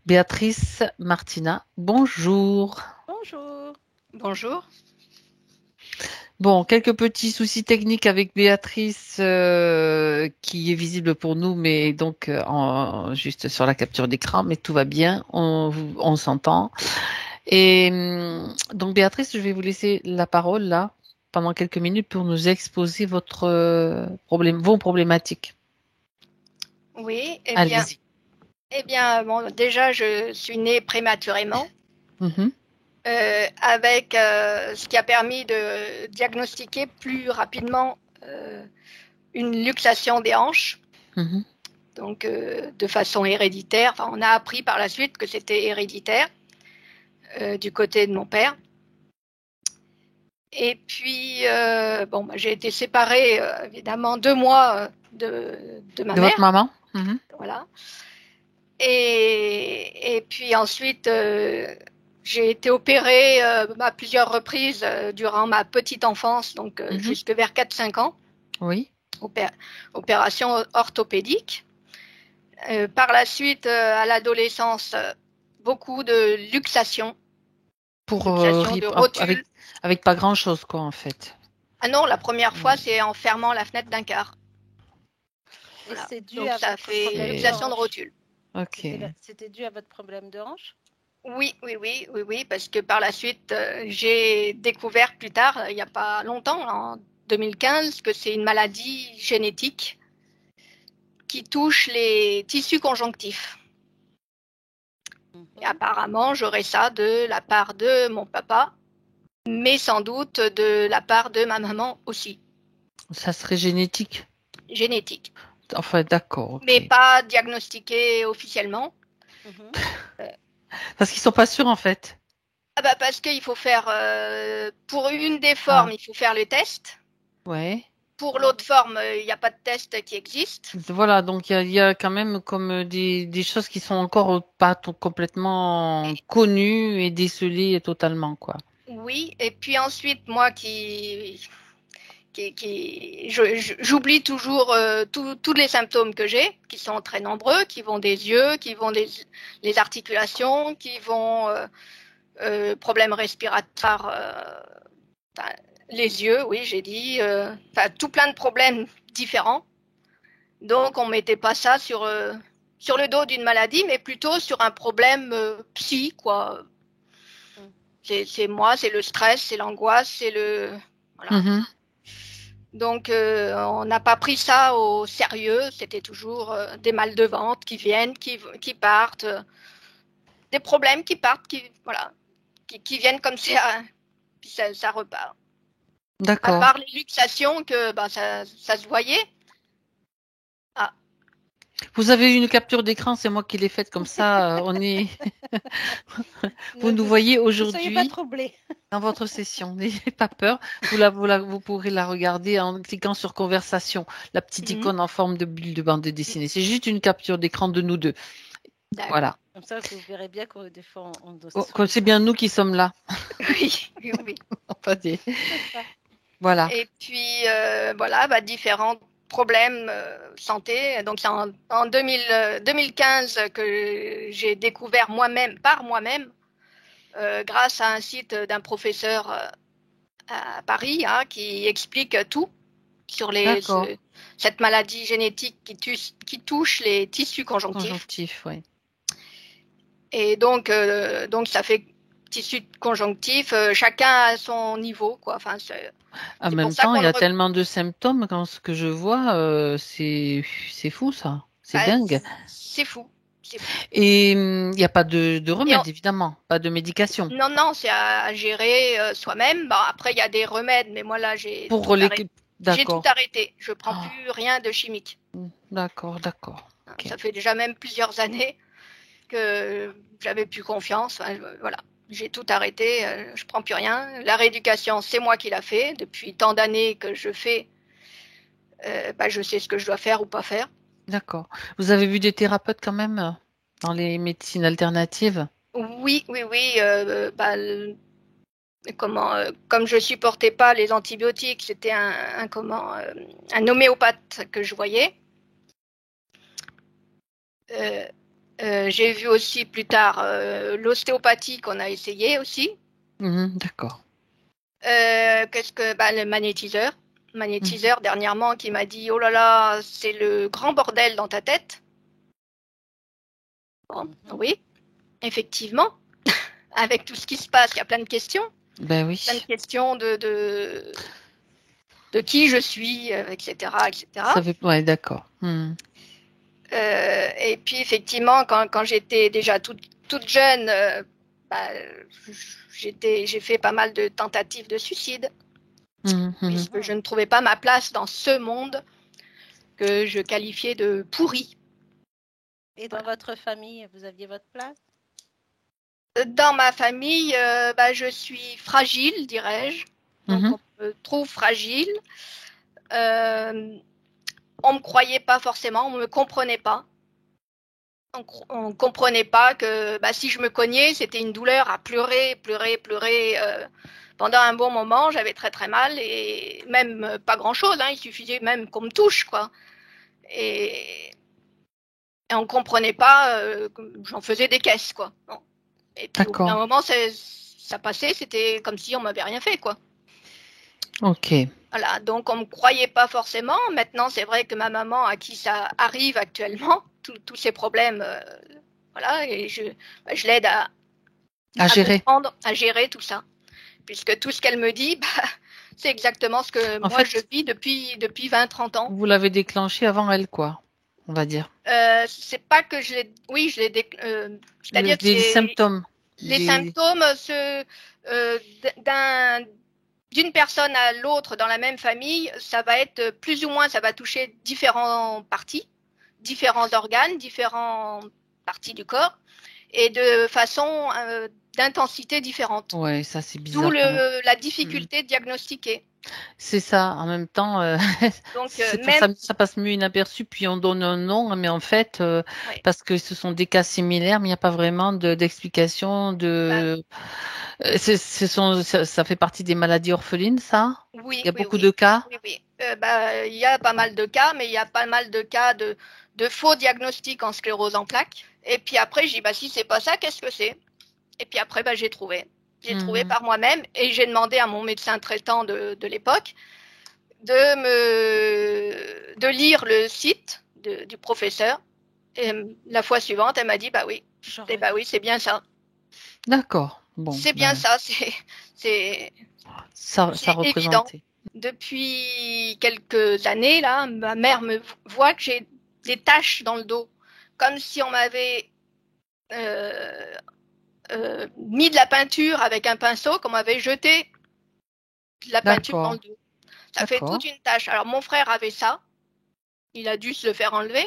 Béatrice Martina, bonjour. Bonjour. Bonjour. Bon, quelques petits soucis techniques avec Béatrice qui est visible pour nous, mais donc juste sur la capture d'écran, mais tout va bien, on s'entend. Et donc Béatrice, je vais vous laisser la parole là pendant quelques minutes pour nous exposer votre vos problématiques. Oui, Allez-y. bon, déjà, je suis née prématurément, Mhm, avec ce qui a permis de diagnostiquer plus rapidement une luxation des hanches, mhm. donc de façon héréditaire. Enfin, on a appris par la suite que c'était héréditaire du côté de mon père. Et puis, bon, bah, j'ai été séparée évidemment 2 mois de ma De votre mère, maman? Mhm, voilà. Et puis ensuite, j'ai été opérée à plusieurs reprises durant ma petite enfance, donc mhm. jusque vers 4-5 ans, Oui. opération orthopédique. Par la suite, à l'adolescence, beaucoup de luxation, Pour luxation de rotules. avec pas grand-chose quoi en fait. Ah non, la première fois, Ouais. c'est en fermant la fenêtre d'un car. Et Voilà. c'est dû Donc à ça votre fait problème de luxation de hanche. rotules. Ok. C'était dû à votre problème de hanche? Oui, parce que par la suite, j'ai découvert plus tard, il n'y a pas longtemps, en 2015, que c'est une maladie génétique qui touche les tissus conjonctifs. Et Mhm. apparemment, j'aurais ça de la part de mon papa, mais sans doute de la part de ma maman aussi, Ça serait génétique. génétique, Enfin, d'accord, mais ok. pas diagnostiquée officiellement. Mhm. Parce qu'ils sont pas sûrs en fait. Ah bah parce qu'il faut faire, pour une des formes, Ah, il faut faire le test. ouais. Pour l'autre Mhm. forme, il n'y a pas de test qui existe. Voilà, donc il y a quand même comme des choses qui sont encore pas complètement connues et décelées totalement, quoi. Oui, et puis ensuite, moi j'oublie toujours tous les symptômes que j'ai, qui sont très nombreux, qui vont des yeux, qui vont des les articulations, qui vont problèmes respiratoires, enfin, les yeux, oui, j'ai dit, enfin tout plein de problèmes différents. Donc on mettait pas ça sur le dos d'une maladie, mais plutôt sur un problème psy, quoi. Mhm. C'est moi, c'est le stress, c'est l'angoisse, c'est le voilà. Mhm. Donc on n'a pas pris ça au sérieux. C'était toujours des mal de ventre qui viennent, qui partent, des problèmes qui partent, qui voilà, qui viennent comme ça, puis ça repart. À D'accord. part les luxations que bah, ça se voyait. Ah, Vous avez eu une capture d'écran, c'est moi qui l'ai faite comme ça. On est. Vous Ne, nous vous, voyez ne soyez pas aujourd'hui troublés. dans votre session. N'ayez pas peur. Vous pourrez la regarder en cliquant sur conversation, la petite mhm, icône en forme de bulle de bande dessinée. C'est juste une capture d'écran de nous deux. Voilà. d'accord. Comme ça, vous verrez bien que des fois, on doit Oh, souffrir. c'est bien nous qui sommes là. Oui. Enfin, C'est ça. voilà. Et puis voilà, bah, différents problèmes santé. Donc c'est en 2015 que j'ai découvert moi-même, par moi-même, grâce à un site d'un professeur à Paris hein, qui explique tout sur D'accord. cette maladie génétique qui touche les tissus conjonctifs. Conjonctif, oui. Et donc ça fait tissus conjonctifs, chacun à son niveau, quoi. Enfin, En c'est pour même ça temps, qu'on il y le a tellement de symptômes quand ce que je vois, c'est fou ça. C'est bah, dingue. c'est fou, c'est fou. Et il n'y a pas de Et on- remède, évidemment, pas de médication. non, c'est à gérer soi-même. Bon, après, il y a des remèdes, mais moi là, Pour les... j'ai tout D'accord. arrêté. Je prends Oh, plus rien de chimique. d'accord, d'accord. Ok. Ça fait déjà même plusieurs années que j'avais plus confiance. Enfin, voilà, j'ai tout arrêté. Je prends plus rien. La rééducation, c'est moi qui l'a fait depuis tant d'années que je fais. Bah, je sais ce que je dois faire ou pas faire. D'accord. Vous avez vu des thérapeutes quand même dans les médecines alternatives? Oui. Bah, comme je supportais pas les antibiotiques, c'était un homéopathe que je voyais. Euh, J'ai vu aussi plus tard l'ostéopathie qu'on a essayé aussi. D'accord. Le magnétiseur dernièrement qui m'a dit oh là là, c'est le grand bordel dans ta tête. Bon, oui, effectivement, avec tout ce qui se passe, il y a plein de questions. Ben oui. Plein de questions de qui je suis, etc., etc. Ça fait... Ouais, d'accord. Et puis effectivement, quand j'étais déjà toute jeune, j'ai fait pas mal de tentatives de suicide, puisque je ne trouvais pas ma place dans ce monde que je qualifiais de pourri. Et dans votre famille, vous aviez votre place? Dans ma famille, je suis fragile, dirais-je. Donc on me trouve fragile. On me croyait pas forcément, on me comprenait pas. On comprenait pas que si je me cognais, c'était une douleur à pleurer pendant un bon moment. J'avais très très mal et même pas grand chose. Il suffisait même qu'on me touche, quoi. Et on comprenait pas que j'en faisais des caisses, quoi. Bon. Et puis au bout d'un moment, ça passait. C'était comme si on m'avait rien fait, quoi. Ok. Voilà, donc on me croyait pas forcément. Maintenant, c'est vrai que ma maman, à qui ça arrive actuellement, tous ces problèmes, voilà, et je l'aide à gérer. comprendre, à gérer tout ça, puisque tout ce qu'elle me dit, c'est exactement ce que moi je vis depuis 20-30 ans. Vous l'avez déclenché avant elle, quoi, on va dire. C'est pas que je l'ai, oui, je l'ai c'est-à-dire que les symptômes. Les symptômes d'une personne à l'autre dans la même famille, ça va être plus ou moins, ça va toucher différentes parties, différents organes, différentes parties du corps, et de façon d'intensité différente. Ouais, ça c'est bizarre. D'où la difficulté de diagnostiquer. C'est ça, en même temps, donc, ça passe mieux inaperçu, puis on donne un nom, mais en fait, parce que ce sont des cas similaires, mais il n'y a pas vraiment d'explication. Ça fait partie des maladies orphelines, ça? Oui. Il y a beaucoup de cas? Oui. Il y a pas mal de cas, mais il y a pas mal de cas de faux diagnostics en sclérose en plaques. Et puis après, je dis, si c'est pas ça, qu'est-ce que c'est? Et puis après, j'ai trouvé. J'ai trouvé par moi-même et j'ai demandé à mon médecin traitant de l'époque de lire le site du professeur. Et la fois suivante, elle m'a dit, oui. Et oui, c'est bien ça. D'accord. Bon. C'est bien ça. Ça représente. Depuis quelques années, là, ma mère me voit que j'ai des taches dans le dos, comme si on m'avait mis de la peinture avec un pinceau, qu'on m'avait jeté de la peinture dans le dos. Ça fait toute une tache. Alors mon frère avait ça, il a dû se le faire enlever,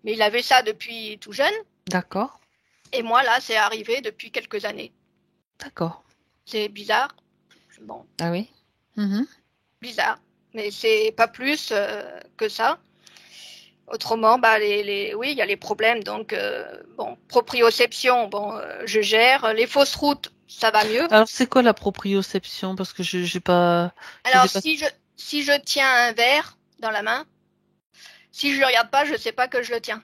mais il avait ça depuis tout jeune. D'accord. Et moi là, c'est arrivé depuis quelques années. D'accord. C'est bizarre. Bon. Ah oui. Bizarre, mais c'est pas plus que ça. Autrement, oui, il y a les problèmes. Donc, proprioception, je gère. Les fausses routes, ça va mieux. Alors, c'est quoi la proprioception? Parce que j'ai pas. Alors, si je tiens un verre dans la main, si je le regarde pas, je sais pas que je le tiens.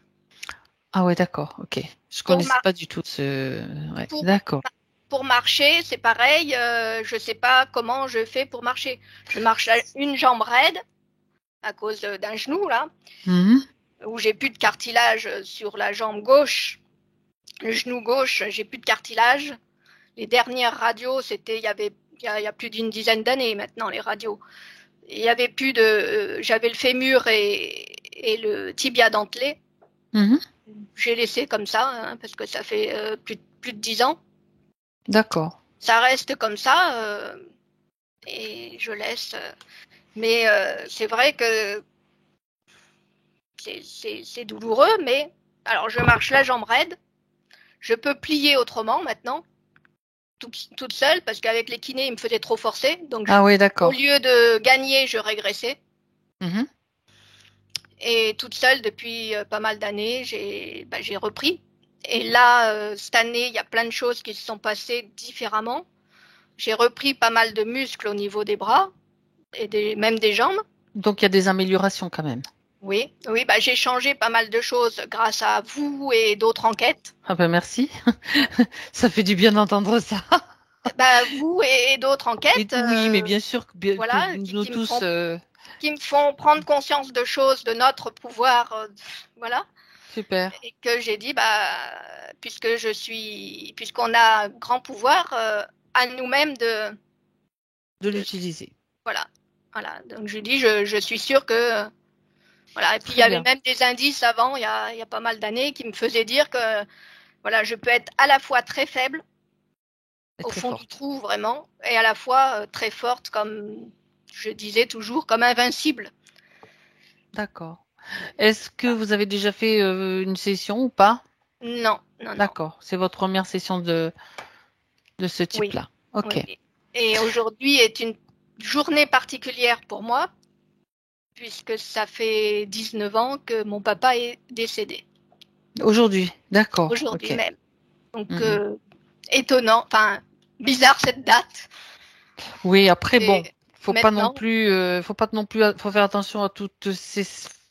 Ah ouais, d'accord. Ok. Je connaissais pas du tout ce. Ouais, d'accord. Pour marcher, c'est pareil. Je sais pas comment je fais pour marcher. Je marche une jambe raide à cause d'un genou là. Où j'ai plus de cartilage sur la jambe gauche, le genou gauche, j'ai plus de cartilage. Les dernières radios, c'était il y a plus d'une dizaine d'années maintenant les radios. Il y avait plus de, j'avais le fémur et le tibia dentelé. J'ai laissé comme ça parce que ça fait plus de 10 ans. D'accord. Ça reste comme ça et je laisse. Mais c'est vrai que c'est douloureux, mais alors je marche la jambe raide. Je peux plier autrement maintenant, toute seule, parce qu'avec les kinés, ils me faisaient trop forcer. Donc, oui, d'accord. Au lieu de gagner, je régressais. Et toute seule, depuis pas mal d'années, j'ai repris. Et là, cette année, il y a plein de choses qui se sont passées différemment. J'ai repris pas mal de muscles au niveau des bras et même des jambes. Donc, il y a des améliorations quand même. Oui, oui, bah, j'ai changé pas mal de choses grâce à vous et d'autres enquêtes. Ah ben merci. Ça fait du bien d'entendre ça. Bah, vous et d'autres Mais enquêtes, oui, mais bien sûr que voilà, nous tous, qui me font prendre conscience de choses, de notre pouvoir, voilà. super Et que j'ai dit, bah, puisqu'on a grand pouvoir, à nous-mêmes de de, l'utiliser. voilà, voilà. Donc je dis, je suis sûre que, voilà. Et puis il y Très avait bien. même des indices avant, il y a pas mal d'années, qui me faisaient dire que, voilà, je peux être à la fois très faible, Et au très fond du forte. trou vraiment, et à la fois très forte, comme je disais toujours, comme invincible. D'accord. Est-ce que vous avez déjà fait une session ou pas? Non, non, non. D'accord. C'est votre première session de ce Oui, type-là. Ok. oui. Et aujourd'hui est une journée particulière pour moi, puisque ça fait 19 ans que mon papa est décédé, Aujourd'hui. D'accord. aujourd'hui Ok. même. Donc, Mm, mm. étonnant, enfin, bizarre cette date. Oui, après, bon, Et faut pas non maintenant, plus, faut faire attention à toutes ces,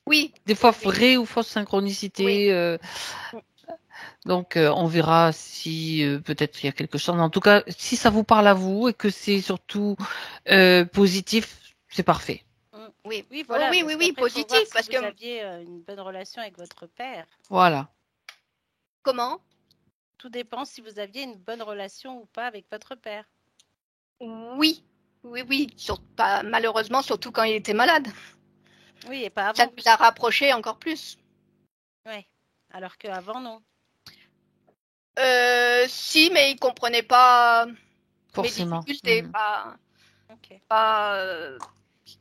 oui, des fois oui, oui. vraies ou fausses Oui. synchronicités. Donc, on verra si peut-être il y a quelque chose. En tout cas, si ça vous parle à vous et que c'est surtout positif, c'est parfait. Oui, Oui, oh, voilà, oui, parce oui, oui, qu'après, il faut voir positif, si parce que vous aviez une bonne relation avec votre père. Voilà. comment? Tout dépend si vous aviez une bonne relation ou pas avec votre père. Oui, oui, oui, pas, malheureusement, surtout quand il était malade. Oui, et pas Ça avant. nous a rapprochés encore plus. Oui. Alors qu'avant, non. Si, mais il comprenait pas mes Forcément. difficultés, Mhm. Ok. pas,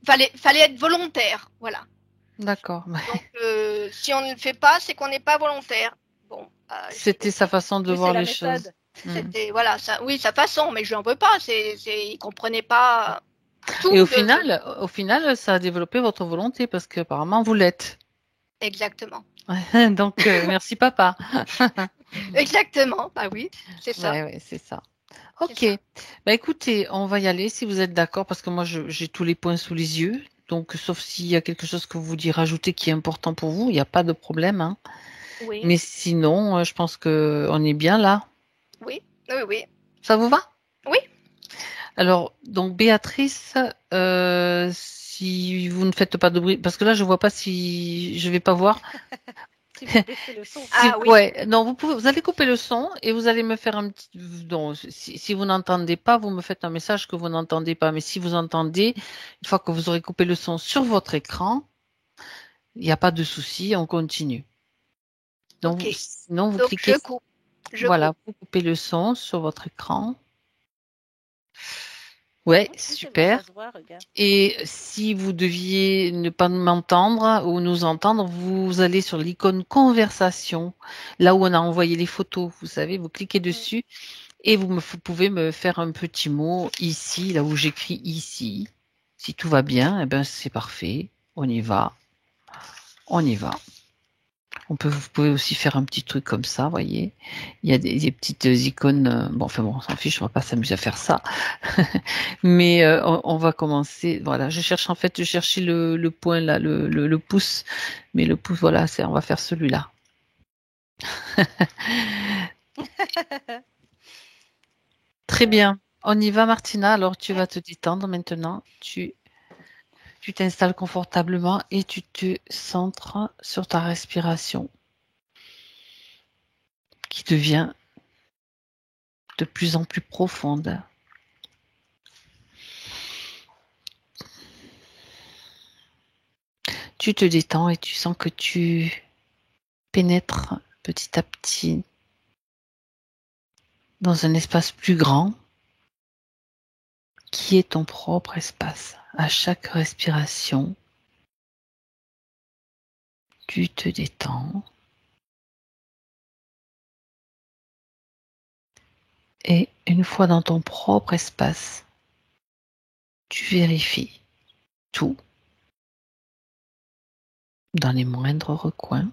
fallait être volontaire, voilà. D'accord. Donc, si on ne le fait pas, c'est qu'on n'est pas volontaire. Bon, C'était sa façon de Oui, c'est voir la les choses. méthode. Mhm. c'était, voilà, ça, oui, sa façon, mais je n'en veux pas. Il comprenait pas Et tout de, au final, ça a développé votre volonté parce qu'apparemment vous l'êtes. exactement. Donc, merci papa. Exactement, bah oui, c'est ça, Ouais, ouais, c'est ça. c'est Ok. ça. Bah écoutez, on va y aller si vous êtes d'accord parce que moi j'ai tous les points sous les yeux. Donc, sauf s'il y a quelque chose que vous vouliez rajouter qui est important pour vous, il n'y a pas de problème, hein. Oui, Mais sinon, je pense que on est bien là. oui, oui, oui, Ça vous va? oui. Alors, donc Béatrice, si vous ne faites pas de bruit, parce que là je vois pas si je vais pas voir. Si vous baissez le son. Ah oui, Ouais, non, vous allez couper le son et vous allez me faire un petit. Non, si vous n'entendez pas, vous me faites un message que vous n'entendez pas. Mais si vous entendez, une fois que vous aurez coupé le son sur votre écran, il n'y a pas de souci, on continue. Donc, ok. sinon, vous Donc cliquez, je coupe. voilà, vous coupez le son sur votre écran. Ouais, Oui, c'est bon, ça super. se voit, regarde. Et si vous deviez ne pas m'entendre ou nous entendre, vous allez sur l'icône conversation, là où on a envoyé les photos. Vous savez, vous cliquez Mm. dessus et vous pouvez me faire un petit mot ici, là où j'écris ici. Si tout va bien, eh ben c'est parfait. On y va. On y va. Vous pouvez aussi faire un petit truc comme ça, voyez. Il y a des petites icônes. Bon, enfin bon, on s'en fiche, on va pas s'amuser à faire ça. Mais on va commencer. Voilà, je cherchais le point là, le pouce. Mais le pouce, voilà, on va faire celui-là. Très Alors, bien. On y va, Martina. Alors, tu vas te détendre maintenant. Tu t'installes confortablement et tu te centres sur ta respiration qui devient de plus en plus profonde. Tu te détends et tu sens que tu pénètres petit à petit dans un espace plus grand qui est ton propre espace. À chaque respiration, tu te détends et une fois dans ton propre espace, tu vérifies tout dans les moindres recoins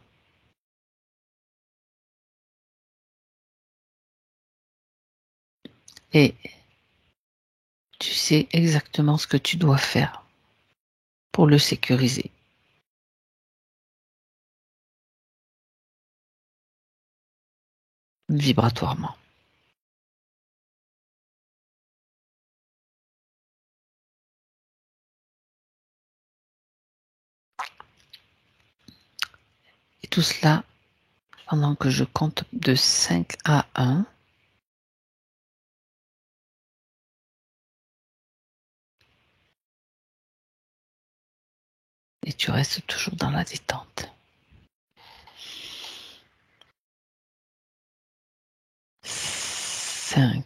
et tu sais exactement ce que tu dois faire pour le sécuriser. vibratoirement. Et tout cela pendant que je compte de 5 à 1. Et tu restes toujours dans la détente. 5.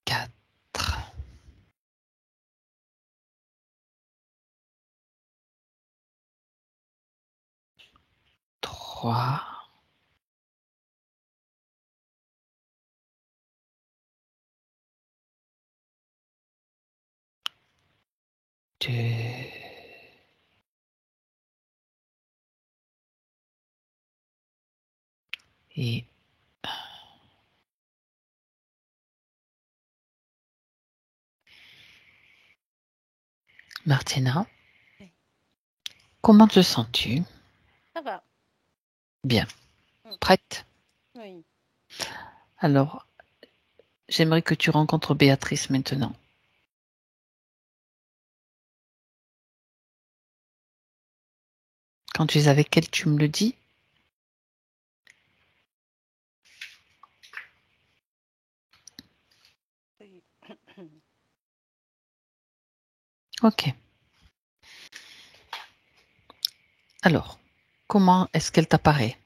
4. 3. 2. Et 1. Martina, Oui. comment te sens-tu? Ça va. Bien. Prête? Oui. Alors, j'aimerais que tu rencontres Béatrice maintenant. Quand tu es avec elle, tu me le dis? Oui. Ok. Alors, comment est-ce qu'elle t'apparaît?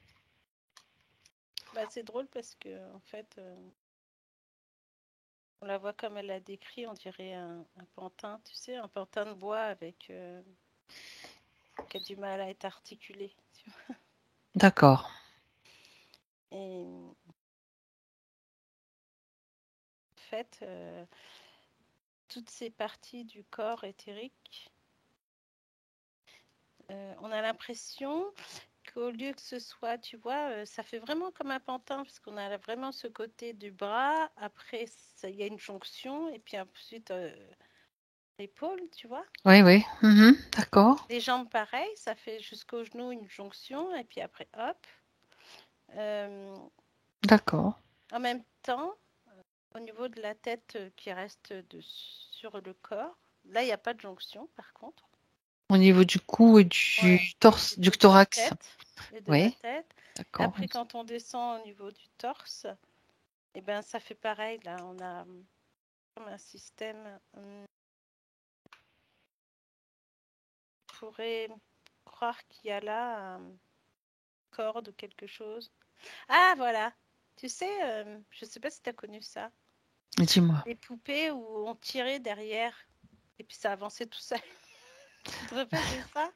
Bah, c'est drôle parce que en fait, on la voit comme elle l'a décrit, on dirait un pantin, tu sais, un pantin de bois avec qui a du mal à être articulé. Tu vois. D'accord. Et en fait, toutes ces parties du corps éthérique, on a l'impression qu'au lieu que ce soit, tu vois, ça fait vraiment comme un pantin, parce qu'on a vraiment ce côté du bras, après il y a une jonction, et puis ensuite l'épaule, tu vois. Oui, oui. D'accord. Les jambes, pareil, ça fait jusqu'au genou une jonction, et puis après, hop. D'accord. En même temps, au niveau de la tête qui reste sur le corps, là, il n'y a pas de jonction, par contre. Au niveau du cou et du Ouais, torse, du de la thorax. tête, et de la Oui, tête. d'accord. Après, quand on descend au niveau du torse, eh ben, ça fait pareil. Là, on a comme un système. On pourrait croire qu'il y a là un corde ou quelque chose. Ah, voilà. Tu sais, je ne sais pas si tu as connu ça. Dis-moi. Les poupées où on tirait derrière et puis ça avançait tout seul. Tu te rappelles de ça?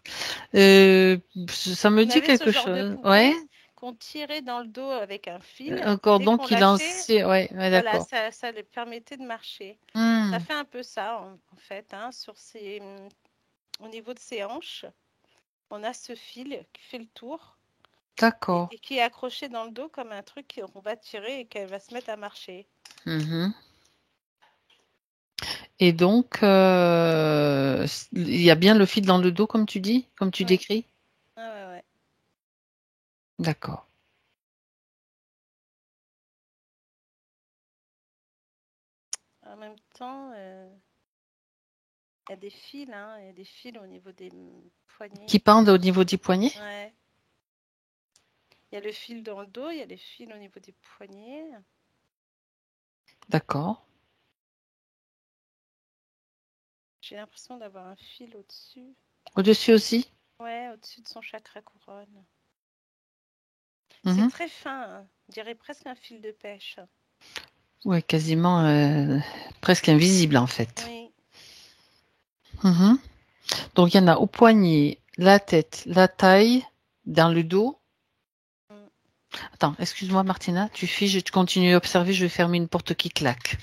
Ça me On dit avait ce quelque genre de chose. Ouais. poupée qu'on tirait dans le dos avec un fil. Un Et dès cordon qu'on qui lâchait, lançait. Ouais, ouais, voilà, d'accord. ça leur permettait de marcher. Ça fait un peu ça, en fait, hein, au niveau de ses hanches. On a ce fil qui fait le tour D'accord. et qui est accroché dans le dos comme un truc qu'on va tirer et qu'elle va se mettre à marcher. Mhm. Et donc, il y a bien le fil dans le dos, comme tu dis, comme tu Ouais, décris? ouais. D'accord. En même temps, il y a des fils, hein, il y a des fils au niveau des poignets. Qui pendent au niveau du poignet? Ouais. Il y a le fil dans le dos, il y a les fils au niveau des poignets. D'accord. J'ai l'impression d'avoir un fil au-dessus. Au-dessus aussi? Ouais, au-dessus de son chakra couronne. C'est Mhm. très fin, hein. On dirait presque un fil de pêche. Ouais, quasiment presque invisible en fait. Oui. Mhm. Donc, il y en a au poignet, la tête, la taille, dans le dos. Mm. Attends, excuse-moi Martina, tu figes, tu continues à observer, je vais fermer une porte qui claque.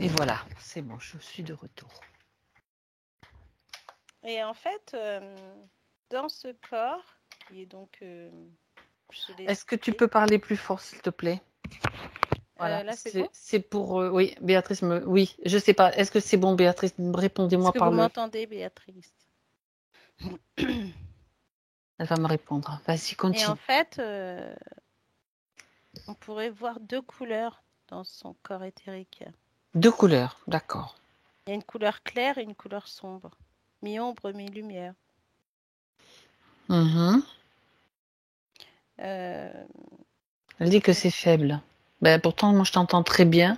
Et voilà, c'est bon, je suis de retour. Et en fait, dans ce corps, qui est donc... Est-ce que tu peux parler plus fort, s'il te plaît? Voilà, là, c'est bon? c'est pour... oui, Béatrice, oui, je sais pas. Est-ce que c'est bon, Béatrice? Répondez-moi Est-ce que par vous le... m'entendez, Béatrice? Elle va me répondre. Vas-y, Et continue. en fait, on pourrait voir 2 couleurs dans son corps éthérique. 2 couleurs, d'accord. Il y a une couleur claire et une couleur sombre. Mi-ombre, mi-lumière. Elle dit que c'est faible. Ben, pourtant, moi, je t'entends très bien.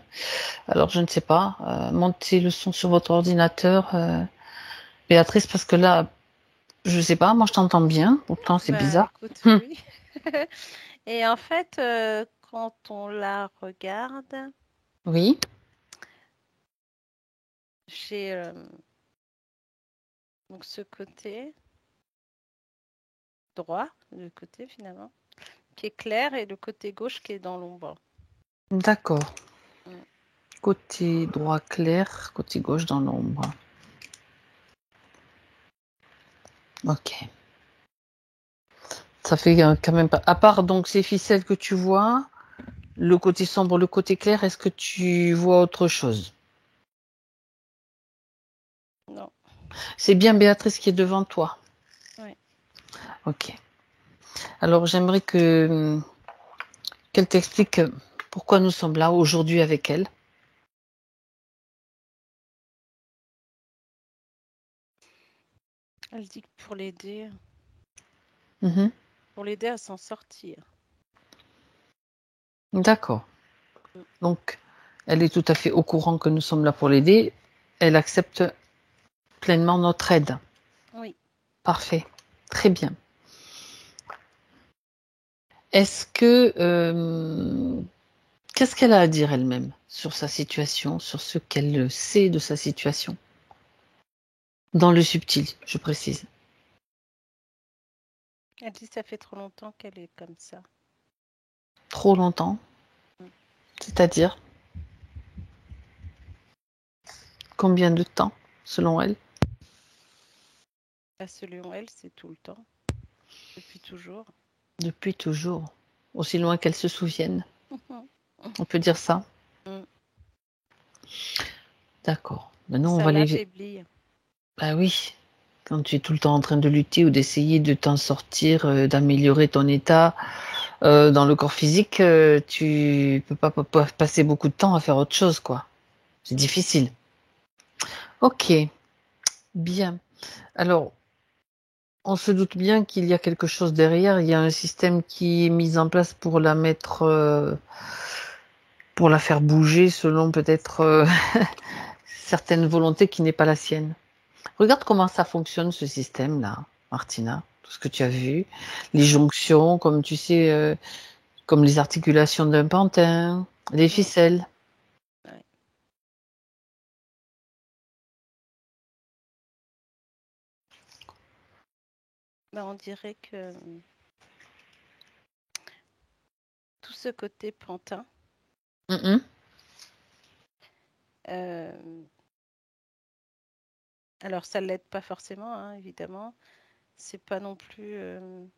Alors, je ne sais pas. Montez le son sur votre ordinateur, Béatrice, parce que là, je sais pas. Moi, je t'entends bien. Pourtant, c'est bizarre. Écoute, oui. Et en fait, quand on la regarde, oui. J'ai donc ce côté droit, le côté finalement, qui est clair, et le côté gauche qui est dans l'ombre. D'accord. Côté droit clair, côté gauche dans l'ombre. Ok. Ça fait quand même pas... À part donc ces ficelles que tu vois, le côté sombre, le côté clair, est-ce que tu vois autre chose? Non. C'est bien Béatrice qui est devant toi. Oui. Ok. Alors j'aimerais qu'elle t'explique pourquoi nous sommes là aujourd'hui avec elle. Elle dit que pour l'aider, Mhm. pour l'aider à s'en sortir. D'accord. Donc, elle est tout à fait au courant que nous sommes là pour l'aider. Elle accepte pleinement notre aide. Oui. Parfait. Très bien. Est-ce que... qu'est-ce qu'elle a à dire elle-même sur sa situation, sur ce qu'elle sait de sa situation? Dans le subtil, je précise. Elle dit que ça fait trop longtemps qu'elle est comme ça. Trop longtemps? C'est-à-dire? Combien de temps, selon elle? Selon elle, c'est tout le temps. Depuis toujours. Depuis toujours. Aussi loin qu'elle se souvienne. On peut dire ça? D'accord. Maintenant, on va les... l'affaiblit. Bah oui. Quand tu es tout le temps en train de lutter ou d'essayer de t'en sortir, d'améliorer ton état dans le corps physique, tu peux pas passer beaucoup de temps à faire autre chose, quoi. C'est difficile. Ok. Bien. Alors, on se doute bien qu'il y a quelque chose derrière. Il y a un système qui est mis en place pour la mettre, pour la faire bouger selon peut-être certaines volontés qui n'est pas la sienne. Regarde comment ça fonctionne ce système-là, Martina. Tout ce que tu as vu, les jonctions, comme tu sais, comme les articulations d'un pantin, les ficelles. Ouais. Ben, on dirait que tout ce côté pantin, alors ça l'aide pas forcément, hein, évidemment. C'est pas non plus... on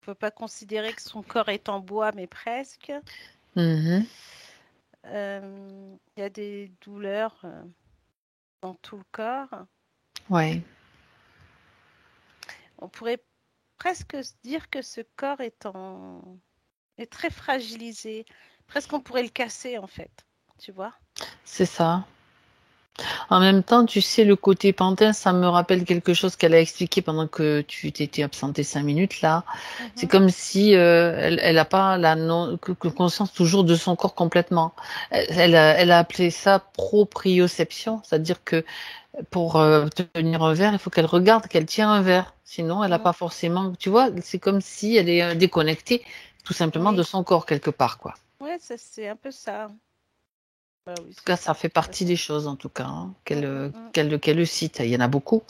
peut pas considérer que son corps est en bois, mais presque. Il y a des douleurs dans tout le corps. Ouais. On pourrait presque se dire que ce corps est très fragilisé. Presque on pourrait le casser, en fait. Tu vois? C'est ça. En même temps, tu sais, le côté pantin, ça me rappelle quelque chose qu'elle a expliqué pendant que tu t'étais absentée 5 minutes là. C'est comme si elle a pas la conscience toujours de son corps complètement. Elle a appelé ça proprioception, c'est-à-dire que pour tenir un verre, il faut qu'elle regarde qu'elle tient un verre. Sinon, elle n'a pas forcément. Tu vois, c'est comme si elle est déconnectée, tout simplement, de son corps quelque part, quoi. Ouais, c'est un peu ça. Bah oui, En tout cas, ça fait partie des choses, en tout cas, hein, qu'elle cite. Il y en a beaucoup,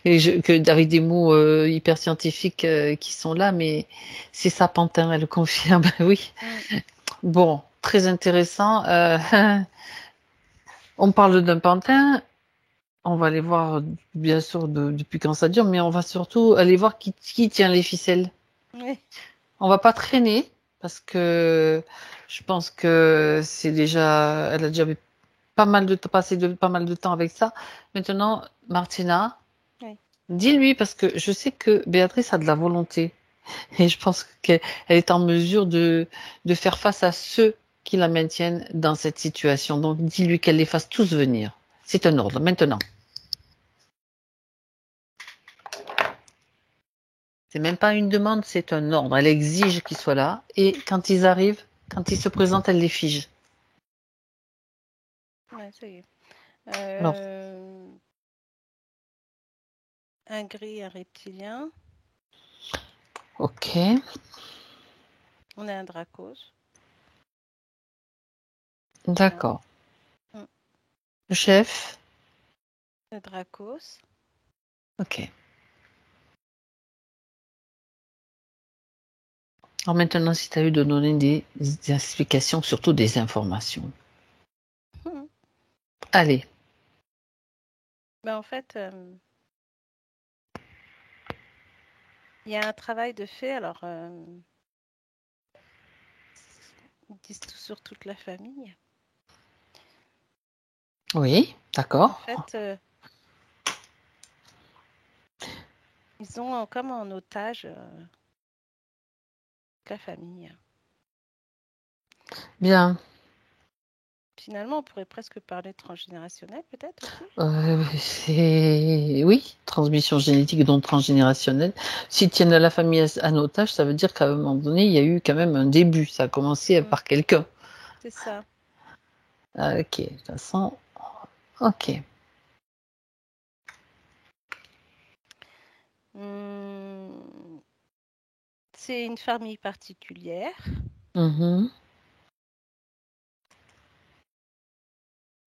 avec des mots hyper scientifiques qui sont là, mais c'est ça, pantin, elle le confirme, oui. Bon, très intéressant. On parle d'un pantin. On va aller voir, bien sûr, depuis quand ça dure, mais on va surtout aller voir qui tient les ficelles. Oui. On va pas traîner parce que je pense que elle a déjà passé pas mal de temps avec ça. Maintenant, Martina, Oui. dis-lui parce que je sais que Béatrice a de la volonté et je pense qu'elle est en mesure de faire face à ceux qui la maintiennent dans cette situation. Donc, dis-lui qu'elle les fasse tous venir. C'est un ordre. Maintenant. C'est même pas une demande, c'est un ordre. Elle exige qu'ils soient là. Et quand ils arrivent, quand ils se présentent, elle les fige. Ouais, ça y est. Alors, Un gris, un reptilien. ok. On a un dracos. D'accord. Mm. Le chef. Le dracos. Ok. Alors maintenant, si tu as eu de donner des explications, surtout des informations. Mm. Allez. Ben, en fait, il y a un travail de fait. Alors, ils disent tout sur toute la famille. Oui, En d'accord. fait, ils ont comme en otage la famille. Bien. Finalement, on pourrait presque parler de transgénérationnel, peut-être aussi. Oui, transmission génétique donc transgénérationnelle. S'ils tiennent la famille en otage, ça veut dire qu'à un moment donné, il y a eu quand même un début. Ça a commencé par quelqu'un. C'est ça. Ok, de toute façon, ok. C'est une famille particulière. Mhm.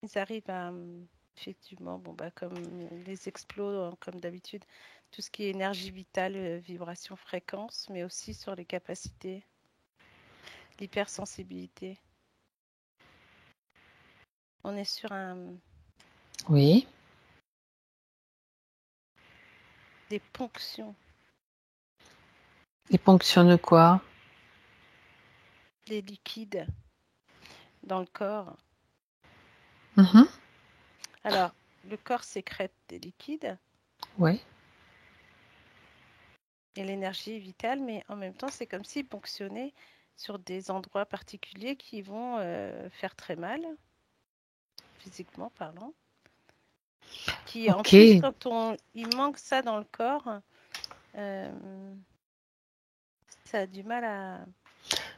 Ils arrivent à, effectivement, comme les explos, comme d'habitude, tout ce qui est énergie vitale, vibration, fréquence, mais aussi sur les capacités, l'hypersensibilité. On est sur Oui. des ponctions. Ils ponctionnent quoi? Les liquides dans le corps. Mhm. Alors, le corps sécrète des liquides Oui. et l'énergie est vitale, mais en même temps, c'est comme s'ils ponctionnaient sur des endroits particuliers qui vont faire très mal, physiquement parlant. Qui, en Ok. plus, quand il manque ça dans le corps, ça a du mal à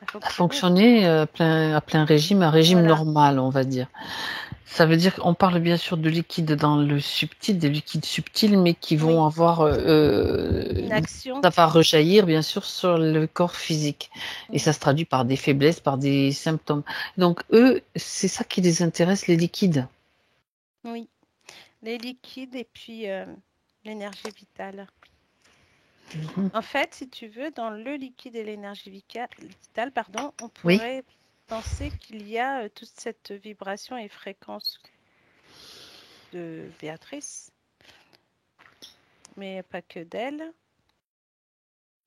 À fonctionner. fonctionner à plein régime, un régime Voilà. normal, on va dire. Ça veut dire qu'on parle bien sûr de liquides dans le subtil, des liquides subtils, mais qui vont Oui. avoir Une action. ça va rejaillir bien sûr sur le corps physique. Et ça se traduit par des faiblesses, par des symptômes. Donc eux, c'est ça qui les intéresse, les liquides. Oui. Les liquides et puis l'énergie vitale. En fait, si tu veux, dans le liquide et l'énergie vitale, on Oui. pourrait penser qu'il y a toute cette vibration et fréquence de Béatrice, mais pas que d'elle,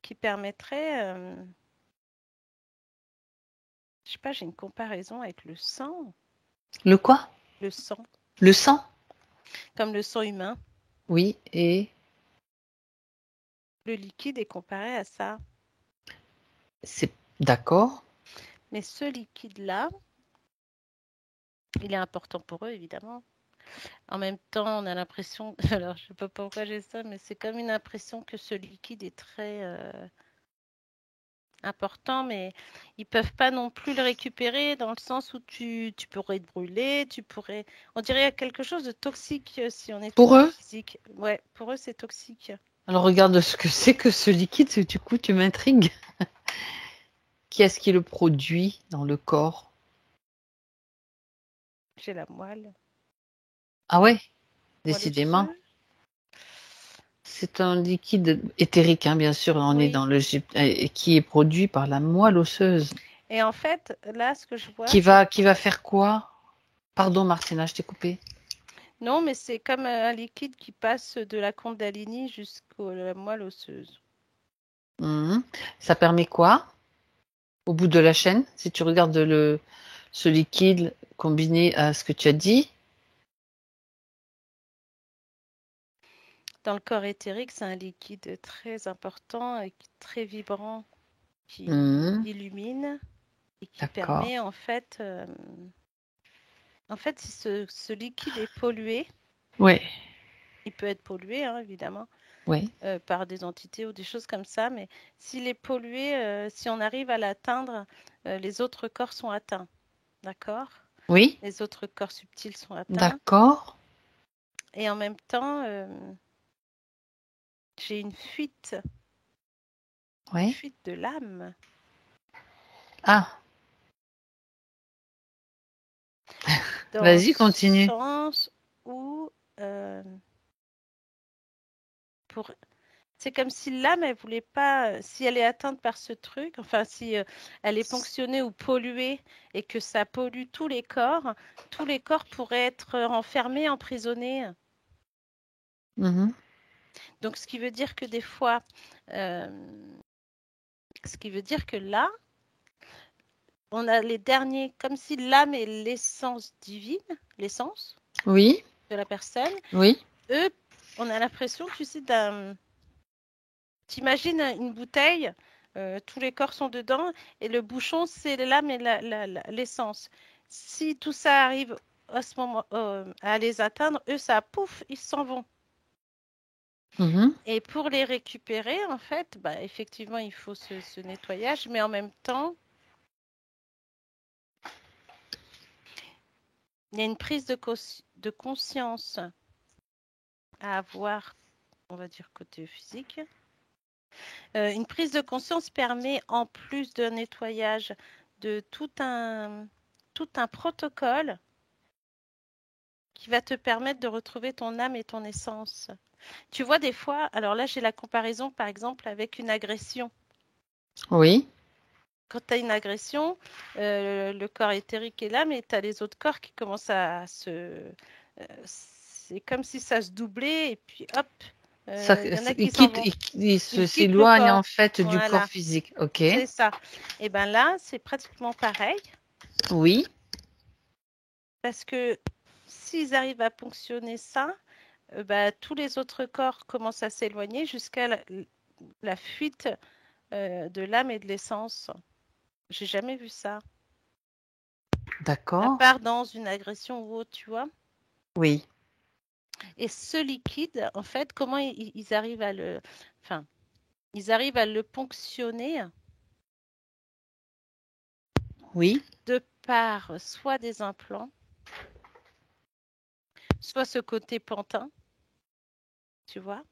qui permettrait, je sais pas, j'ai une comparaison avec le sang. Le quoi? Le sang, Le sang? comme le sang humain. Oui, et Le liquide est comparé à ça. c'est d'accord. Mais ce liquide-là, il est important pour eux, évidemment. En même temps, on a l'impression, alors je ne sais pas pourquoi j'ai ça, mais c'est comme une impression que ce liquide est très important, mais ils peuvent pas non plus le récupérer dans le sens où tu pourrais te brûler, on dirait quelque chose de toxique si on est Pour eux? physique. Ouais, pour eux c'est toxique. Alors regarde ce que c'est que ce liquide, du coup tu m'intrigues. Qui est-ce qui le produit dans le corps? J'ai la moelle. Ah ouais, Moelle décidément. osseuse. C'est un liquide éthérique, hein, bien sûr, on est Oui. dans le qui est produit par la moelle osseuse. Et en fait, là, ce que je vois, Qui va faire quoi? Pardon, Martina, je t'ai coupé. Non, mais c'est comme un liquide qui passe de la Kundalini jusqu'à la moelle osseuse. Ça permet quoi au bout de la chaîne, si tu regardes ce liquide combiné à ce que tu as dit? Dans le corps éthérique, c'est un liquide très important et très vibrant qui illumine et qui permet en fait, si ce liquide est pollué, il peut être pollué évidemment par des entités ou des choses comme ça, mais s'il est pollué, si on arrive à l'atteindre, les autres corps sont atteints, d'accord? Oui. Les autres corps subtils sont atteints. D'accord. Et en même temps, j'ai une fuite. Une fuite de l'âme. Ah. Vas-y, continue. Dans le sens où c'est comme si l'âme, elle voulait pas, si elle est atteinte par ce truc, enfin si elle est ponctionnée ou polluée et que ça pollue tous les corps pourraient être enfermés, emprisonnés. Donc ce qui veut dire que des fois, ce qui veut dire que là, on a les derniers, comme si l'âme est l'essence divine, l'essence de la personne. Oui. Eux, on a l'impression, tu sais, t'imagines une bouteille, tous les corps sont dedans, et le bouchon, c'est l'âme et l'essence. Si tout ça arrive à ce moment à les atteindre, eux, ça pouf, ils s'en vont. Et pour les récupérer, en fait, effectivement, il faut ce nettoyage, mais en même temps, il y a une prise de conscience à avoir, on va dire, côté physique. Une prise de conscience permet, en plus d'un nettoyage, de tout un protocole qui va te permettre de retrouver ton âme et ton essence. Tu vois, des fois, alors là, j'ai la comparaison, par exemple, avec une agression. Oui. Quand tu as une agression, le corps éthérique est là, mais tu as les autres corps qui commencent à se... c'est comme si ça se doublait, et puis hop, il y en a qui s'éloigne en fait du corps physique. Ok. C'est ça. Et bien là, c'est pratiquement pareil. Oui. Parce que s'ils arrivent à ponctionner ça, tous les autres corps commencent à s'éloigner jusqu'à la fuite de l'âme et de l'essence. J'ai jamais vu ça. D'accord. À part dans une agression ou autre, tu vois. Oui. Et ce liquide, en fait, comment ils arrivent à le... Enfin, ils arrivent à le ponctionner. Oui. De par soit des implants, soit ce côté pantin, tu vois.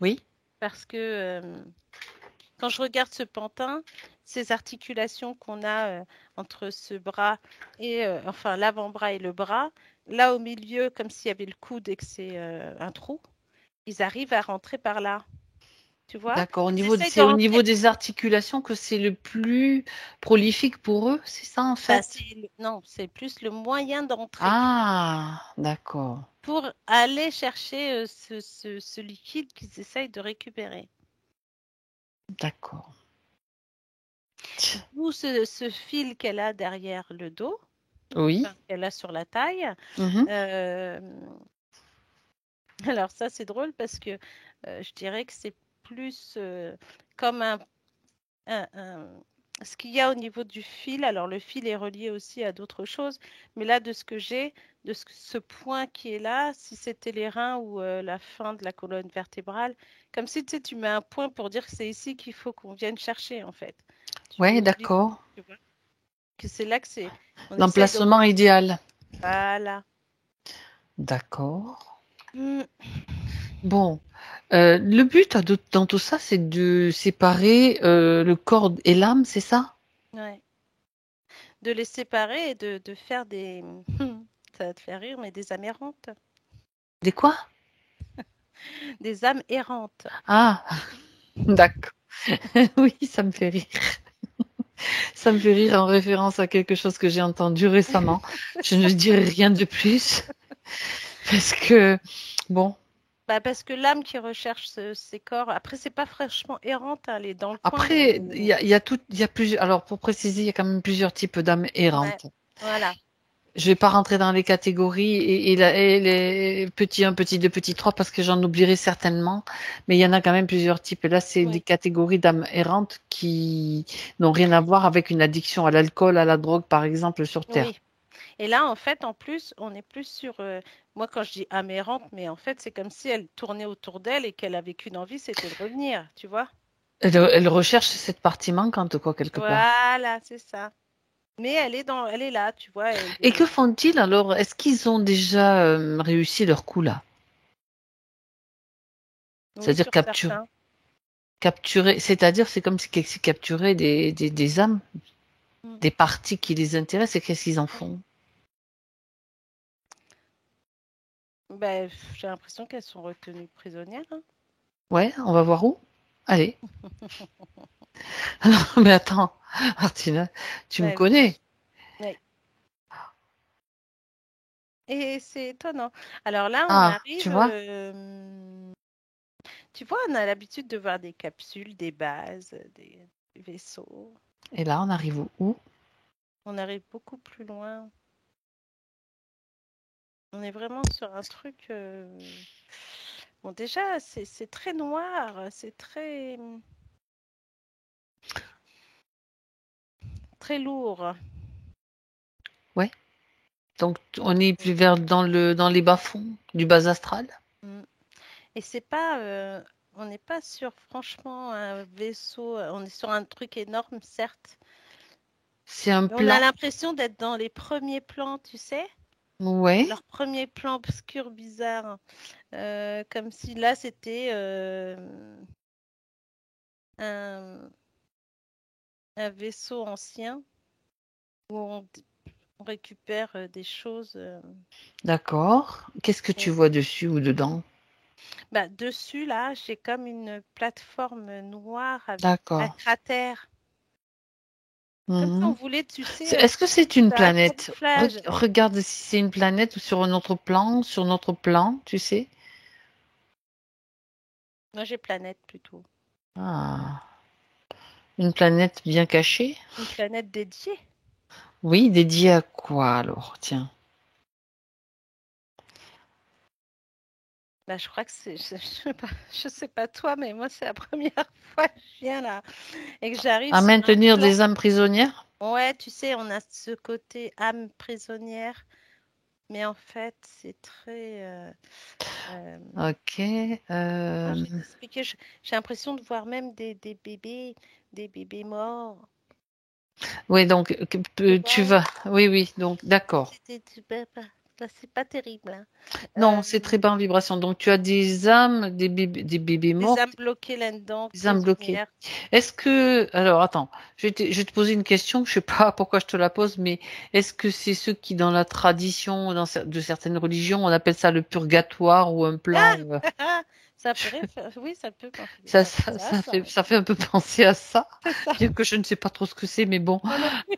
Oui. Parce que quand je regarde ce pantin, ces articulations qu'on a entre ce bras et enfin l'avant-bras et le bras, là au milieu, comme s'il y avait le coude et que c'est un trou, ils arrivent à rentrer par là. Tu vois? D'accord. C'est au niveau des articulations que c'est le plus prolifique pour eux, c'est ça en fait? Non, c'est plus le moyen d'entrée. Ah, d'accord. Pour aller chercher ce liquide qu'ils essayent de récupérer. D'accord. D'où ce fil qu'elle a derrière le dos. Oui. Qu'elle a sur la taille. Alors ça, c'est drôle parce que je dirais que c'est plus comme ce qu'il y a au niveau du fil. Alors le fil est relié aussi à d'autres choses, mais là, de ce que j'ai, ce point qui est là, si c'était les reins ou la fin de la colonne vertébrale, comme si tu mets un point pour dire que c'est ici qu'il faut qu'on vienne chercher en fait. Oui, d'accord. Que c'est là que c'est... L'emplacement idéal. Voilà. D'accord. Bon, le but dans tout ça, c'est de séparer le corps et l'âme, c'est ça? Ouais. De les séparer et de faire des... Ça va te faire rire, mais des âmes errantes. Des quoi? Des âmes errantes. Ah, d'accord. Oui, ça me fait rire. Ça me fait rire en référence à quelque chose que j'ai entendu récemment. Je ne dirai rien de plus. Parce que, bon, Bah, parce que l'âme qui recherche ces corps, après, c'est pas fraîchement errante, hein, elle est dans le coin. après, il y a plusieurs, alors pour préciser, il y a quand même plusieurs types d'âmes Ouais, errantes. voilà. Je vais pas rentrer dans les catégories et les petits 1, petit 2, petit 3 parce que j'en oublierai certainement. Mais il y en a quand même plusieurs types. Et là, c'est des Oui, catégories d'âmes errantes qui n'ont rien à voir avec une addiction à l'alcool, à la drogue, par exemple, sur Terre. oui. Et là, en fait, en plus, on est plus sur. Moi, quand je dis âme errante, mais en fait, c'est comme si elle tournait autour d'elle et qu'elle avait qu'une envie, c'était de revenir, tu vois? Elle recherche cette partie manquante, quoi, quelque part. Voilà, c'est ça. Mais elle est là, tu vois. Et que font-ils alors? Est-ce qu'ils ont déjà réussi leur coup là? Oui, C'est-à-dire sur certains. capturer, c'est-à-dire c'est comme si qu'ils capturaient des âmes, Mm. des parties qui les intéressent et qu'est-ce qu'ils en font? Ben, j'ai l'impression qu'elles sont retenues prisonnières, hein. Ouais, on va voir où? Allez. Non, mais attends, Martina, tu me Ben oui, connais. oui. Et c'est étonnant. Alors là, on Ah, tu arrive. vois? Tu vois, on a l'habitude de voir des capsules, des bases, des vaisseaux. Et là, on arrive où? On arrive beaucoup plus loin. On est vraiment sur un truc. Bon, déjà, c'est très noir, c'est très, très lourd. Ouais. Donc, on est plus vers dans les bas-fonds du bas astral. Mm. Et c'est pas. On n'est pas sur, franchement, un vaisseau. On est sur un truc énorme, certes. C'est un Mais on a plan. l'impression d'être dans les premiers plans, tu sais? Ouais. Leurs premiers plans obscurs, bizarres. Comme si là, c'était un, un vaisseau ancien où on récupère des choses. D'accord. Qu'est-ce que tu Et vois dessus ou dedans? bah, dessus, là, j'ai comme une plateforme noire avec un D'accord. cratère. Comme si on Mhm. voulait, tu sais, Est-ce que c'est une faire un planète? camouflage. Regarde si c'est une planète ou sur notre plan, tu sais. Moi, j'ai planète plutôt. Ah, une planète bien cachée? Une planète dédiée. Oui, dédiée à quoi alors? Tiens. Bah, je crois que c'est, je sais pas toi, mais moi, c'est la première fois que je viens là et que j'arrive À sur un maintenir plan. des âmes prisonnières? Ouais, tu sais, on a ce côté âme prisonnière, mais en fait, c'est très. Euh, Ok. comment je vais t'expliquer? J'ai l'impression de voir même des bébés morts. Oui, donc Tu tu vois? vas. Oui, oui, donc d'accord. C'est pas terrible, hein. Non, c'est très bas en vibration. Donc tu as des âmes, des bébés Des morts, âmes bloquées là-dedans, des âmes bloquées. prisonnières. Est-ce que, alors attends, je vais te poser une question, je sais pas pourquoi je te la pose, mais est-ce que c'est ceux qui, dans la tradition, de certaines religions, on appelle ça le purgatoire ou un plan, Ah! Ça pourrait faire, oui, ça peut ça, faire penser à ça, oui. ça fait un peu penser à ça, C'est ça. bien que je ne sais pas trop ce que c'est, mais bon, Moi non plus.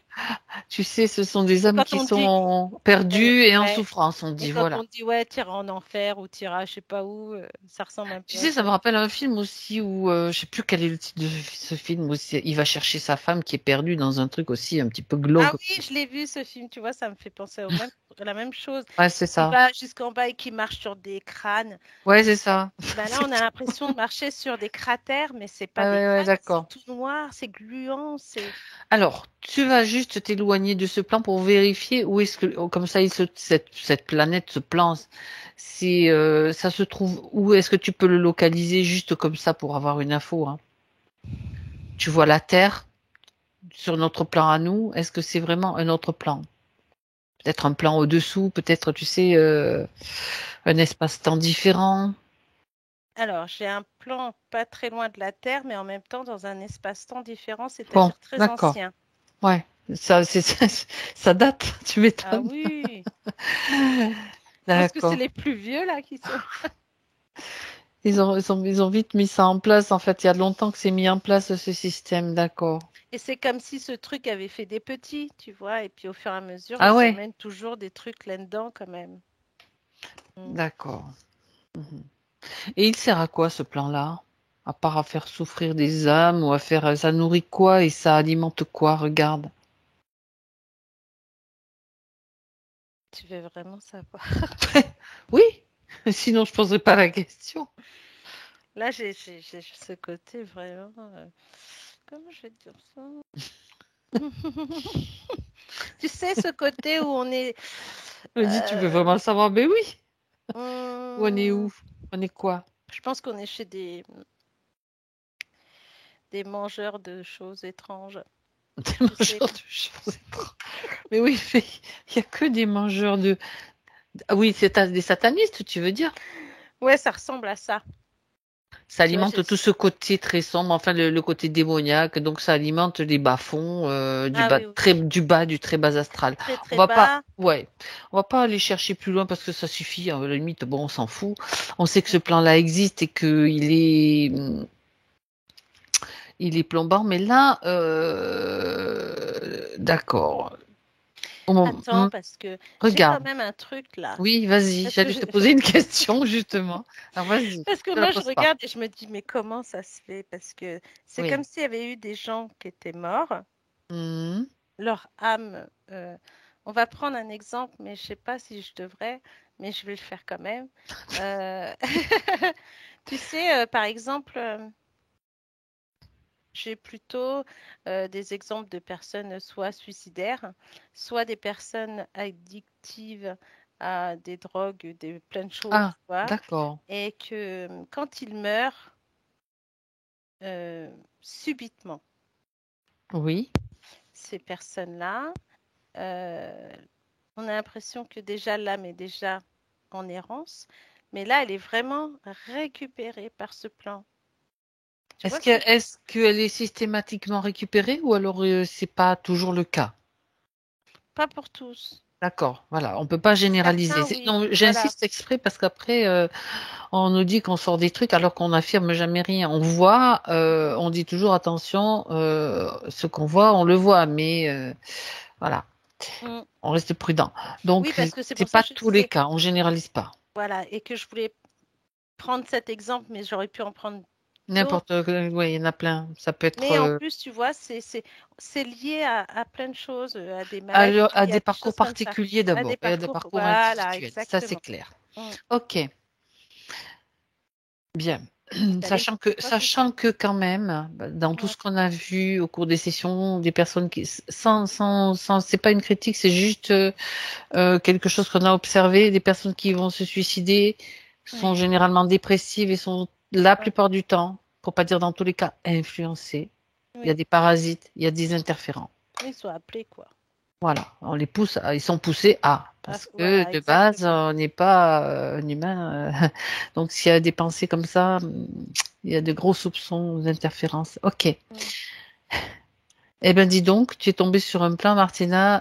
tu sais, ce sont des Et âmes quand qui on dit, sont perdues et en ouais, souffrance, on et dit, quand voilà. on dit, ouais, t'iras en enfer ou t'iras, je sais pas où, ça ressemble un Tu peu à sais, ça ça. me rappelle un film aussi où, je sais plus quel est le titre de ce film, où il va chercher sa femme qui est perdue dans un truc aussi un petit peu Ah glauque. oui, je l'ai vu ce film, tu vois, ça me fait penser à la même chose. Ouais, c'est Il ça. va jusqu'en bas et qui marche sur des crânes. Ouais, c'est ça. Ben là, on a l'impression de marcher sur des cratères, mais c'est pas Ouais, des ouais, ouais, crânes, c'est d'accord. tout noir, c'est gluant, c'est. Alors, tu vas juste t'éloigner de ce plan pour vérifier où est-ce que, comme ça, cette planète, ce plan, si ça se trouve, où est-ce que tu peux le localiser juste comme ça pour avoir une info, hein. Tu vois la Terre sur notre plan à nous, est-ce que c'est vraiment un autre plan? Peut-être un plan au-dessous, peut-être, tu sais, un espace-temps différent. Alors, j'ai un plan pas très loin de la Terre, mais en même temps dans un espace-temps différent, Bon, c'est-à-dire très d'accord. ancien. Ouais, ça date, tu Ah m'étonnes. oui, je pense que c'est D'accord. les plus vieux là qui sont. Ils ont vite mis ça en place. En fait, il y a longtemps que c'est mis en place ce système, d'accord. Et c'est comme si ce truc avait fait des petits, tu vois, et puis au fur et à mesure, Ah ils ouais, amènent toujours des trucs là-dedans quand même. D'accord. Mhm. Et il sert à quoi ce plan-là? À part à faire souffrir des âmes ou à faire, ça nourrit quoi et ça alimente quoi? Regarde. Tu veux vraiment savoir? Oui, sinon je poserai pas la question. Là, j'ai ce côté vraiment. Comment je vais te dire ça? Tu sais, ce côté où on est. Je me dis, tu veux euh, vraiment savoir? Mais oui. Où on est hum, où? On est quoi? je pense qu'on est chez des mangeurs de choses étranges. Des Tu sais. mangeurs de choses étranges. Mais oui, mais il n'y a que des mangeurs de. Ah oui, c'est des satanistes, tu veux dire? Ouais, ça ressemble à ça. Ça Tu vois, alimente tout ce côté très sombre, enfin le côté démoniaque, donc ça alimente les bas-fonds, ah oui, oui. du très bas astral. Très, On très va pas, bas. ouais, on va pas aller chercher plus loin parce que ça suffit. À la limite, bon, on s'en fout. On sait que ce plan-là existe et que il est plombant, mais là, d'accord. Attends, parce que j'ai quand Regarde. même un truc là. Oui, vas-y. Parce que J'allais te poser une question justement. Alors vas-y. parce que Ne la moi, je pose pas. regarde et je me dis, mais comment ça se fait? Parce que c'est comme Oui. s'il y avait eu des gens qui étaient morts, Mhm. leur âme. On va prendre un exemple, mais je sais pas si je devrais, mais je vais le faire quand même. Euh, Tu sais, par exemple, j'ai plutôt des exemples de personnes soit suicidaires, soit des personnes addictives à des drogues, plein de choses, Ah, tu vois, d'accord. et que quand ils meurent subitement, Oui. ces personnes-là, euh, on a l'impression que déjà l'âme est déjà en errance, mais là, elle est vraiment récupérée par ce plan. Tu vois ce que je... Est-ce qu'elle est systématiquement récupérée ou alors c'est pas toujours le cas? Pas pour tous. D'accord, voilà, on peut pas généraliser. Certains, oui. Non, Voilà. j'insiste exprès parce qu'après on nous dit qu'on sort des trucs alors qu'on n'affirme jamais rien. On voit, on dit toujours attention, ce qu'on voit, on le voit, mais voilà, Mm. on reste prudent. Oui, Donc parce que c'est c'est pour ça pas que je tous les disais, cas, on généralise pas. voilà, et que je voulais prendre cet exemple, mais j'aurais pu en prendre d'autres. N'importe, oui, il y en a plein. Ça peut être Mais en plus, tu vois, c'est lié à plein de choses, à des à maladies, à des des parcours choses comme ça, particuliers à des d'abord et à des parcours. parcours Voilà, individuels. Ça c'est exactement. clair. Mm. Ok. Bien. T'allais dire quoi, Sachant que quand même, dans tout ouais. ce qu'on a vu au cours des sessions, des personnes qui, c'est pas une critique, c'est juste quelque chose qu'on a observé. Des personnes qui vont se suicider sont Ouais, généralement dépressives et sont la ouais. plupart du temps, pour pas dire dans tous les cas, influencées. Il y a Oui, des parasites, il y a des interférents. ils sont appelés, quoi. Voilà, on les pousse, ils sont poussés à, Ah, parce que voilà, de base, exactement. on n'est pas un humain. Donc, s'il y a des pensées comme ça, il y a de gros soupçons d'interférence. Ok. Mm. Eh ben, dis donc, tu es tombé sur un plan, Martina.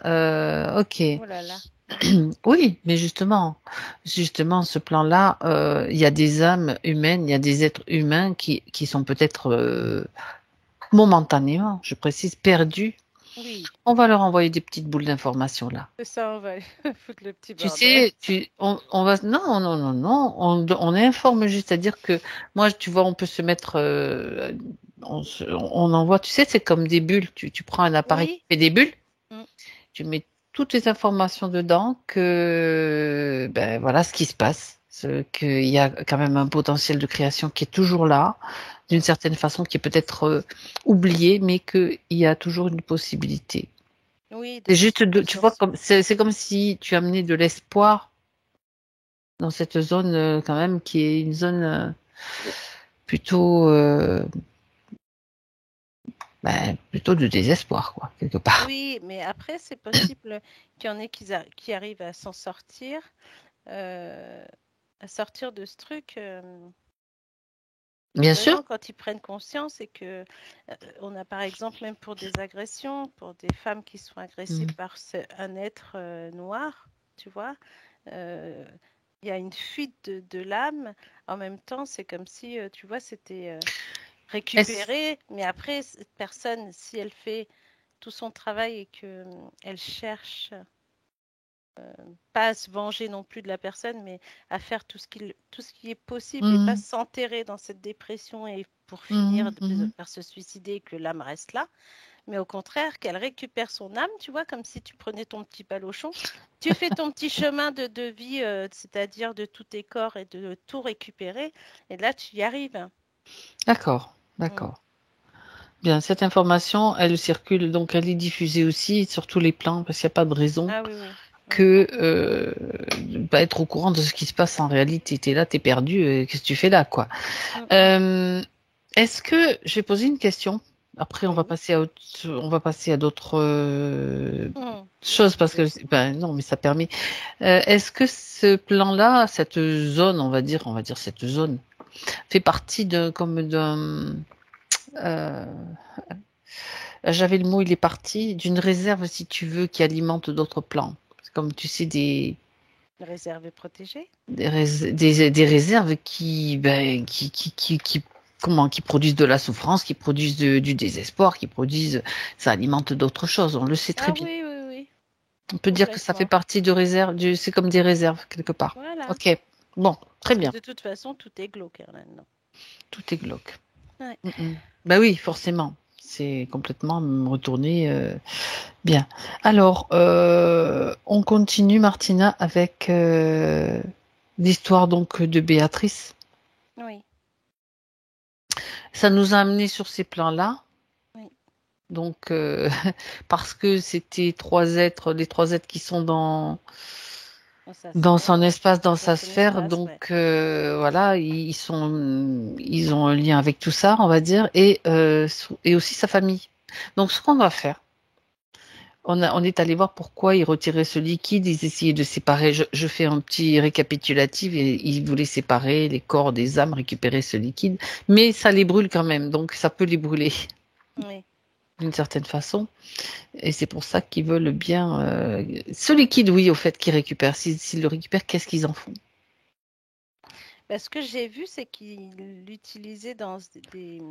Ok. Oh là là. Mm. Oui, mais justement, ce plan-là, il y a des âmes humaines, il y a des êtres humains qui sont peut-être momentanément, je précise, perdus. Oui, On va leur envoyer des petites boules d'informations là. c'est ça, on va foutre le petit Tu bordel. sais, on va, non, non, non, non, on informe juste, c'est-à-dire que moi, tu vois, on peut se mettre, on envoie, tu sais, c'est comme des bulles. Tu prends un appareil qui Oui. fait des bulles, Mm. tu mets toutes les informations dedans, que, ben voilà ce qui se passe, qu'il y a quand même un potentiel de création qui est toujours là, d'une certaine façon, qui est peut-être oublié, mais qu'il y a toujours une possibilité. Oui, de C'est juste, tu vois, disparition. comme, c'est comme si tu amenais de l'espoir dans cette zone quand même qui est une zone plutôt plutôt de désespoir quoi quelque part. Oui, mais après, c'est possible qu'il y en ait qui arrivent à s'en sortir, euh, à sortir de ce truc. Bien sûr. Vraiment, quand ils prennent conscience et que on a par exemple même pour des agressions, pour des femmes qui sont agressées Mm. par un être noir, tu vois, euh, il y a une fuite de l'âme. En même temps, c'est comme si, tu vois, c'était Est-ce récupéré, mais après, cette personne, si elle fait tout son travail et que elle cherche pas à se venger non plus de la personne, mais à faire tout ce qui est possible et pas s'enterrer dans cette dépression et pour finir par se suicider et que l'âme reste là. Mais au contraire, qu'elle récupère son âme, tu vois, comme si tu prenais ton petit palochon. Tu fais ton petit chemin de vie, c'est-à-dire de tous tes corps et de tout récupérer. Et là, tu y arrives. D'accord. Bien, cette information, elle circule, donc elle est diffusée aussi sur tous les plans, parce qu'il n'y a pas de raison que de ne pas être au courant de ce qui se passe en réalité. Tu es là, tu es perdu, qu'est-ce que tu fais là, quoi. Est-ce que, je vais poser une question, après on va passer à d'autres choses, parce que, non, mais ça permet. Est-ce que ce plan-là, cette zone, on va dire cette zone, fait partie j'avais le mot, il est parti, d'une réserve, si tu veux, qui alimente d'autres plans. Comme tu sais, des réserves protégées, des réserves qui produisent de la souffrance, qui produisent du désespoir, ça alimente d'autres choses. On le sait très bien. Oui. On peut dire que ça fait partie de réserves, c'est comme des réserves quelque part. Voilà. Ok. Bon, très bien. De toute façon, tout est glauque maintenant. Tout est glauque. Ouais. Bah oui, forcément. C'est complètement retourné. Bien. Alors, on continue, Martina, avec l'histoire donc de Béatrice. Oui. Ça nous a amené sur ces plans-là. Oui. Donc, parce que c'était les trois êtres qui sont dans son espace, dans sa sphère. Donc, voilà, ils ont un lien avec tout ça, on va dire, et aussi sa famille. Donc, ce qu'on va faire, on est allé voir pourquoi ils retiraient ce liquide, ils essayaient de séparer, je fais un petit récapitulatif, et ils voulaient séparer les corps des âmes, récupérer ce liquide, mais ça les brûle quand même, donc ça peut les brûler. Oui. D'une certaine façon, et c'est pour ça qu'ils veulent bien ce liquide, oui, au fait, qu'ils récupèrent. S'ils le récupèrent, qu'est-ce qu'ils en font? Ce que j'ai vu, c'est qu'ils l'utilisaient dans des...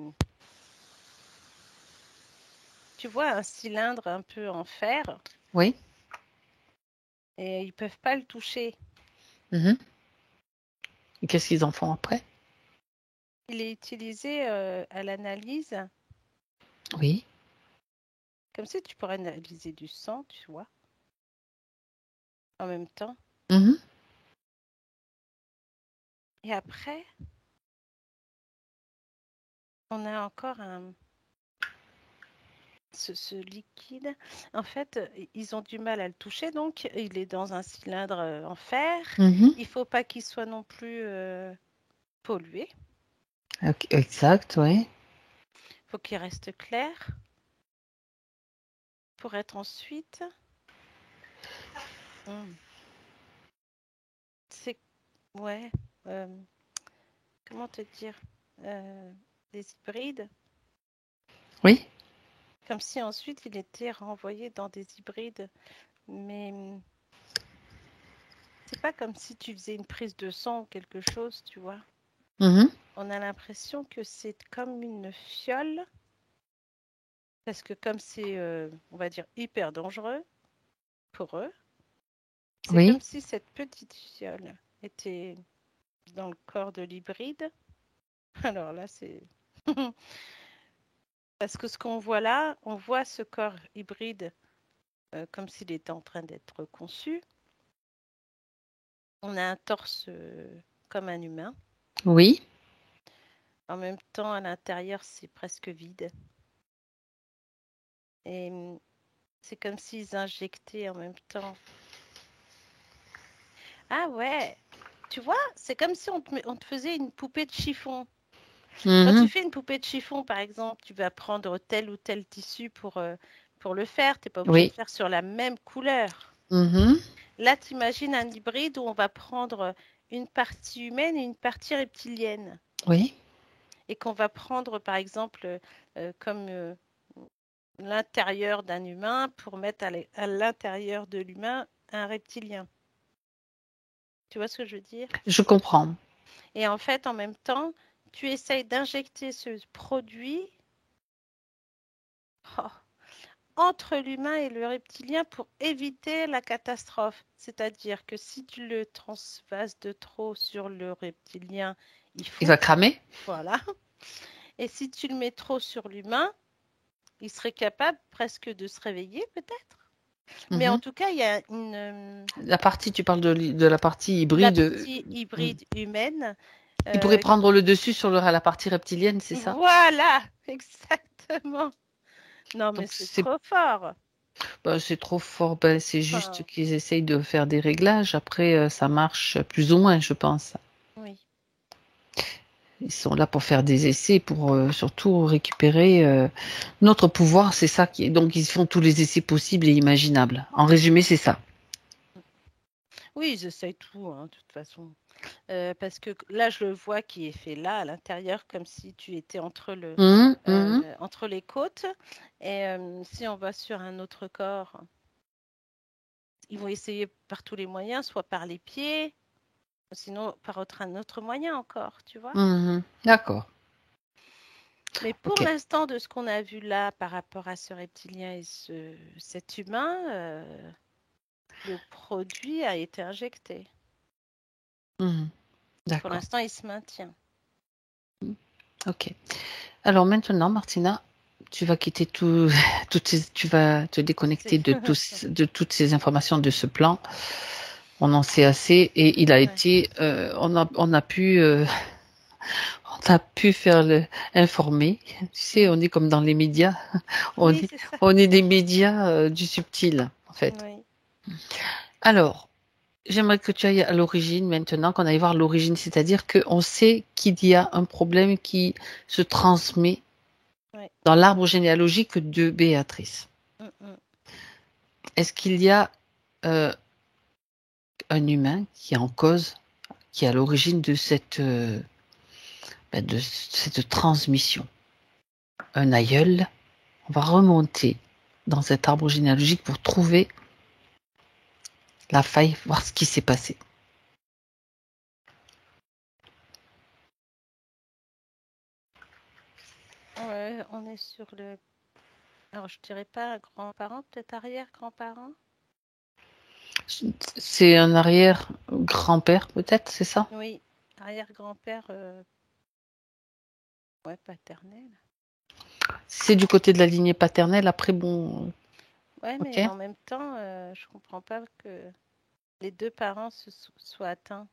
Tu vois, un cylindre un peu en fer. Oui. Et ils peuvent pas le toucher. Et qu'est-ce qu'ils en font après? Il est utilisé à l'analyse. Oui. Comme si tu pourrais analyser du sang, tu vois, en même temps. Et après, on a encore ce liquide. En fait, ils ont du mal à le toucher, donc il est dans un cylindre en fer. Il ne faut pas qu'il soit non plus pollué. Exact, oui. Il faut qu'il reste clair pour être ensuite... C'est... Ouais. Comment te dire, des hybrides. Oui. Comme si ensuite il était renvoyé dans des hybrides, mais c'est pas comme si tu faisais une prise de sang ou quelque chose, tu vois. On a l'impression que c'est comme une fiole, parce que comme c'est, on va dire, hyper dangereux pour eux, c'est comme si cette petite fiole était dans le corps de l'hybride. Alors là, c'est... Parce que ce qu'on voit là, on voit ce corps hybride comme s'il était en train d'être conçu. On a un torse comme un humain. Oui. En même temps, à l'intérieur, c'est presque vide. Et c'est comme s'ils injectaient en même temps. Ah ouais, tu vois, c'est comme si on te faisait une poupée de chiffon. Quand tu fais une poupée de chiffon, par exemple, tu vas prendre tel ou tel tissu pour le faire. Tu n'es pas obligé de faire sur la même couleur. Là, tu imagines un hybride où on va prendre une partie humaine et une partie reptilienne. Oui. Et qu'on va prendre, par exemple, comme l'intérieur d'un humain pour mettre à l'intérieur de l'humain un reptilien. Tu vois ce que je veux dire? Je comprends. Et en fait, en même temps, tu essayes d'injecter ce produit entre l'humain et le reptilien pour éviter la catastrophe. C'est-à-dire que si tu le transvases de trop sur le reptilien, il Il va fond. cramer? Voilà. Et si tu le mets trop sur l'humain, il serait capable presque de se réveiller, peut-être. Mais en tout cas, il y a La partie, tu parles de la partie la hybride. partie hybride humaine. Il pourrait prendre le dessus sur la partie reptilienne, c'est ça? Voilà, exactement. Non, mais Donc c'est trop fort. c'est trop fort. Ben, c'est juste Enfin, qu'ils essayent de faire des réglages. Après, ça marche plus ou moins, je pense. oui. Ils sont là pour faire des essais, pour surtout récupérer notre pouvoir. C'est ça qui est. Donc, ils font tous les essais possibles et imaginables. En résumé, c'est ça. Oui, ils essayent tout, hein, de toute façon. Parce que là, je le vois qui est fait là, à l'intérieur, comme si tu étais Mhm, mhm. entre les côtes. Et si on va sur un autre corps, ils vont essayer par tous les moyens, soit par les pieds, sinon par un autre moyen encore, tu vois. Mhm. D'accord. Mais pour Ok. l'instant, de ce qu'on a vu là par rapport à ce reptilien et cet humain, le produit a été injecté. Mhm. Pour D'accord. l'instant, il se maintient. Ok. Alors maintenant, Martina, tu vas quitter tout, tu vas te déconnecter de toutes ces informations de ce plan. On en sait assez et il a Ouais. été, on a pu faire informer. Tu sais, on est comme dans les médias. On Oui, est, c'est ça. on est des médias du subtil, en fait. Oui. Alors, j'aimerais que tu ailles à l'origine maintenant, qu'on aille voir l'origine, c'est-à-dire qu'on sait qu'il y a un problème qui se transmet Ouais. dans l'arbre généalogique de Béatrice. Mm, mm. Est-ce qu'il y a euh, un humain qui est en cause, qui est à l'origine de cette transmission? Un aïeul? On va remonter dans cet arbre généalogique pour trouver la faille, voir ce qui s'est passé. Ouais, on est sur le. Alors, je dirais pas grand-parent, peut-être arrière-grand-parent. C'est un arrière-grand-père, peut-être, c'est ça? Oui, arrière-grand-père, ouais, paternel. C'est du côté de la lignée paternelle. Après, bon, Ouais, ok. mais en même temps, je comprends pas que les deux parents soient atteints.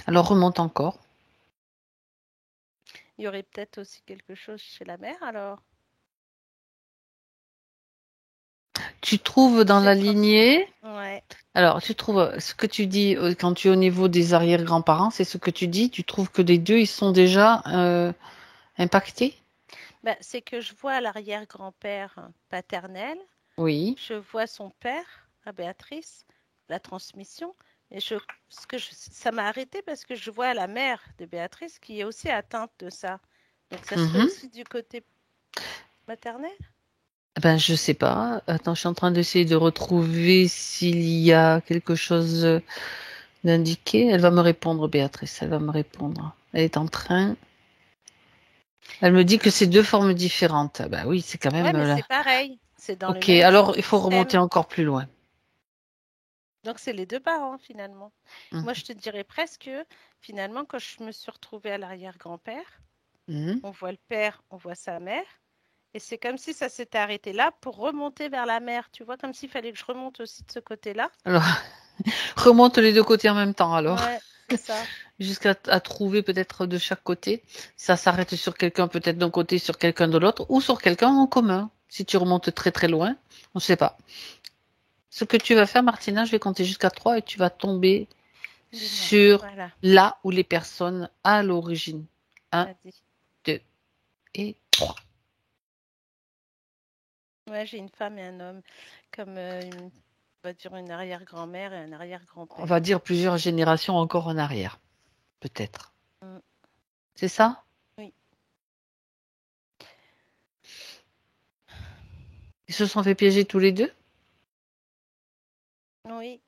Alors remonte encore. Il y aurait peut-être aussi quelque chose chez la mère, alors. Tu trouves dans la Cette transmission. lignée. Ouais. Alors, tu trouves ce que tu dis quand tu es au niveau des arrière-grands-parents, c'est ce que tu dis. Tu trouves que les deux, ils sont déjà impactés? Bah, c'est que je vois l'arrière-grand-père paternel, Oui. je vois son père, à Béatrice, la transmission, et ça m'a arrêté parce que je vois la mère de Béatrice qui est aussi atteinte de ça. Donc ça serait Mhm. aussi du côté maternel? Ben, je sais pas. Attends, je suis en train d'essayer de retrouver s'il y a quelque chose d'indiqué. Elle va me répondre, Béatrice. Elle va me répondre. Elle est en train. Elle me dit que c'est deux formes différentes. Ben oui, c'est quand Ouais, même mais là. c'est pareil. C'est dans le Ok, même alors il faut remonter système. encore plus loin. Donc c'est les deux parents finalement. Moi, Mhm. je te dirais presque, finalement, quand je me suis retrouvée à l'arrière-grand-père, Mhm. on voit le père, on voit sa mère. Et c'est comme si ça s'était arrêté là pour remonter vers la mer. Tu vois, comme s'il fallait que je remonte aussi de ce côté-là. Alors, remonte les deux côtés en même temps alors. Ouais, c'est ça. Jusqu'à trouver peut-être de chaque côté. Ça s'arrête sur quelqu'un peut-être d'un côté, sur quelqu'un de l'autre, ou sur quelqu'un en commun. Si tu remontes très très loin, on ne sait pas. Ce que tu vas faire, Martina, je vais compter jusqu'à 3 et tu vas tomber Dis-moi. sur Voilà. là où les personnes à l'origine. Un, Vas-y. 2 et 3. Ouais, j'ai une femme et un homme. Comme, on va dire, une arrière-grand-mère et un On va arrière-grand-père. dire plusieurs générations encore en arrière, peut-être. Mm, C'est ça? oui. Ils se sont fait piéger tous les deux? Oui.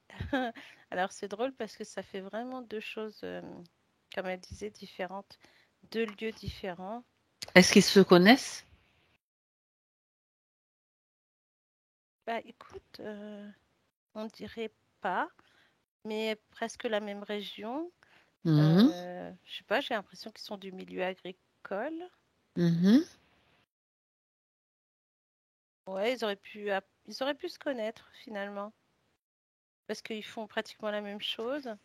Alors, c'est drôle parce que ça fait vraiment deux choses, comme elle disait, différentes. Deux lieux différents. Est-ce qu'ils se connaissent? Bah écoute, on dirait pas, mais presque la même région. Mhm, Je sais pas, j'ai l'impression qu'ils sont du milieu agricole. mhm. Ouais, ils auraient pu se connaître finalement, parce qu'ils font pratiquement la même chose.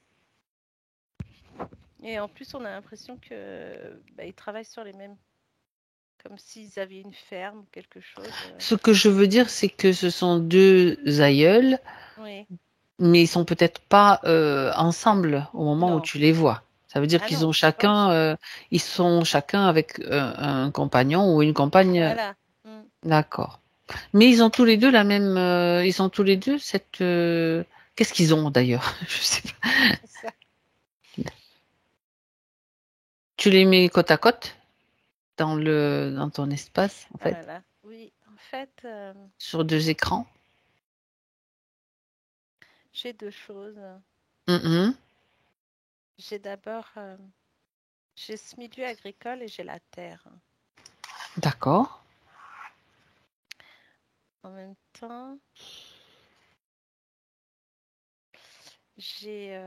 Et en plus, on a l'impression que bah, ils travaillent sur les mêmes, comme s'ils avaient une ferme ou quelque chose. Ce que je veux dire, c'est que ce sont deux aïeuls, Oui, mais ils sont peut-être pas ensemble au moment où non. tu les vois. Ça veut dire Ah qu'ils non, ont je pense. chacun, ils sont chacun avec un compagnon ou une compagne. Voilà. Mm. D'accord. Mais ils ont tous les deux la même. Ils ont tous les deux cette. Qu'est-ce qu'ils ont d'ailleurs? Je sais pas. C'est ça. Tu les mets côte à côte dans ton espace en Ah fait, là là. Oui, en fait, sur deux écrans. j'ai deux choses. Mhm. J'ai d'abord, j'ai ce milieu agricole et j'ai la terre. D'accord. En même temps, j'ai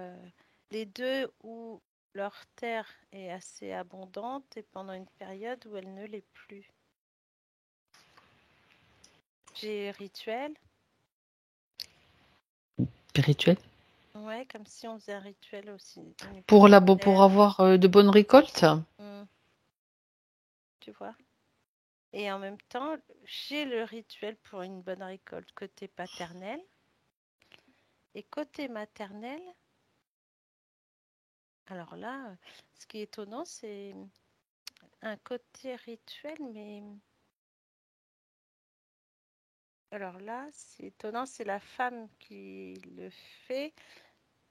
les deux où leur terre est assez abondante et pendant une période où elle ne l'est plus. J'ai rituel, Spirituel. ouais, comme si on faisait un rituel aussi au niveau de Pour la pour terre. avoir de bonnes récoltes. Hmm, tu vois. Et en même temps, j'ai le rituel pour une bonne récolte côté paternel. Et côté maternel, alors là, ce qui est étonnant, c'est un côté rituel, mais alors là, c'est étonnant, c'est la femme qui le fait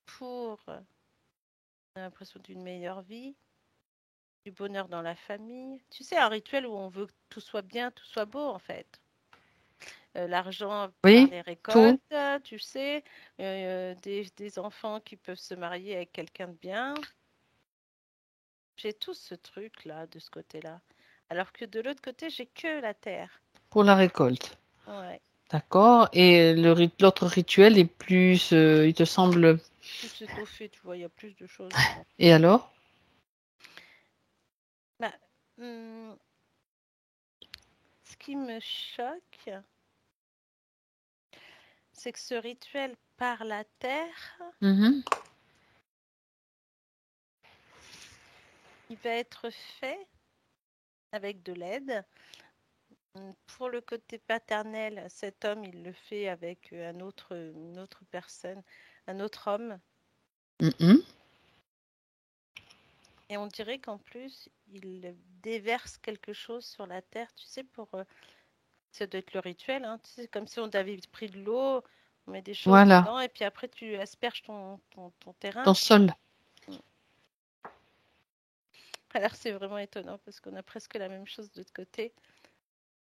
pour l'impression d'une meilleure vie, du bonheur dans la famille. Tu sais, un rituel où on veut que tout soit bien, tout soit beau en fait. L'argent par Oui, les tout. récoltes, tu sais, des enfants qui peuvent se marier avec quelqu'un de bien. J'ai tout ce truc-là, de ce côté-là. Alors que de l'autre côté, j'ai que la terre. Pour la récolte. Ouais, D'accord. Et l'autre rituel est plus, il te semble. plus étoffé, tu vois, il y a plus de choses dedans. Et alors? Bah, hum, ce qui me choque, c'est que ce rituel par la terre, Mhm. il va être fait avec de l'aide. Pour le côté paternel, cet homme, il le fait avec une autre personne, un autre homme. Mhm. Et on dirait qu'en plus, il déverse quelque chose sur la terre, tu sais, ça doit être le rituel, hein, tu sais, comme si on avait pris de l'eau, on met des choses Voilà. dedans, et puis après, tu asperges ton Ton terrain. sol. Mm. Alors, c'est vraiment étonnant, parce qu'on a presque la même chose de l'autre côté,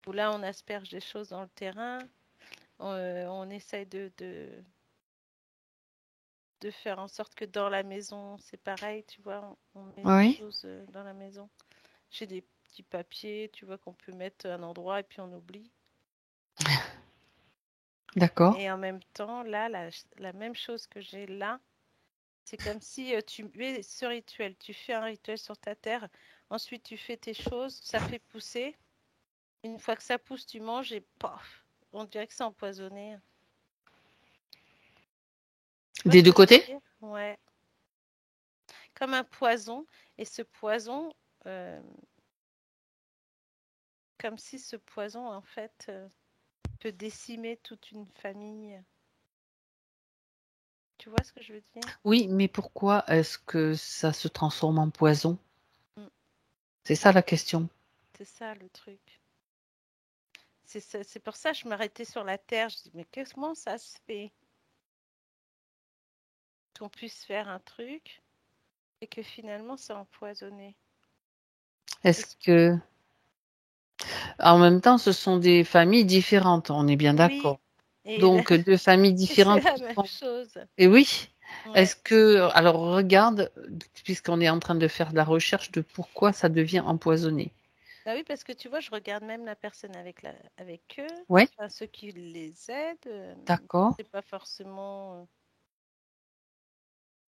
où là, on asperge des choses dans le terrain, on essaye de faire en sorte que dans la maison, c'est pareil, tu vois, on met des Oui. choses dans la maison. J'ai des petits papiers, tu vois, qu'on peut mettre à un endroit et puis on oublie. D'accord. Et en même temps, là, la même chose que j'ai là, c'est comme si tu fais ce rituel, tu fais un rituel sur ta terre, ensuite tu fais tes choses, ça fait pousser. Une fois que ça pousse, tu manges et paf, on dirait que c'est empoisonné. Tu vois Des ce deux que je veux côtés? dire? Ouais, comme un poison. Et ce poison, euh, comme si ce poison, en fait, peut décimer toute une famille. Tu vois ce que je veux dire? Oui, mais pourquoi est-ce que ça se transforme en poison? Mm, C'est ça la question. c'est ça le truc. C'est pour ça que je m'arrêtais sur la terre. Je dis, mais comment ça se fait qu'on puisse faire un truc et que finalement c'est empoisonné? Est-ce Est-ce- que, en même temps, ce sont des familles différentes, on est bien Oui, d'accord. et, Donc, deux familles et c'est différentes la qui même font. chose. Et oui, Ouais. est-ce que, alors regarde, puisqu'on est en train de faire de la recherche de pourquoi ça devient empoisonné. Ah oui, parce que tu vois, je regarde même la personne avec eux, Oui, enfin, ceux qui les aident. d'accord. C'est pas forcément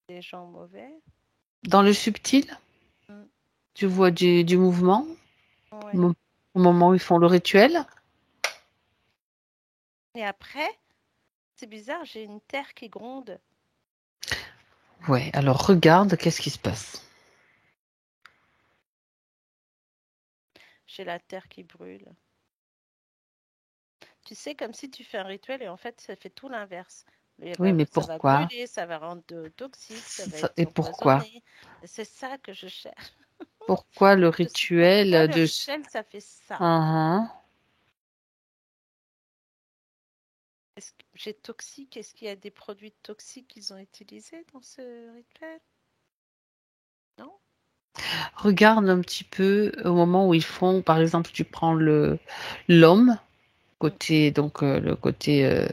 des gens mauvais. Dans le subtil, Mm. tu vois du mouvement Ouais. au au moment où ils font le rituel. Et après, c'est bizarre, j'ai une terre qui gronde. Ouais, alors regarde, qu'est-ce qui se passe? J'ai la terre qui brûle. Tu sais, comme si tu fais un rituel et en fait, ça fait tout l'inverse. Oui, mais Ça va pourquoi? brûler, ça va rendre toxique, ça va Et être pourquoi? empoisonné. C'est ça que je cherche. Pourquoi le Pourquoi rituel le de... rituel, ça fait ça? Mhm. Est-ce que j'ai toxique? Est-ce qu'il y a des produits toxiques qu'ils ont utilisés dans ce rituel? Non? Regarde un petit peu au moment où ils font, par exemple, tu prends l'homme, Mm. côté, donc le côté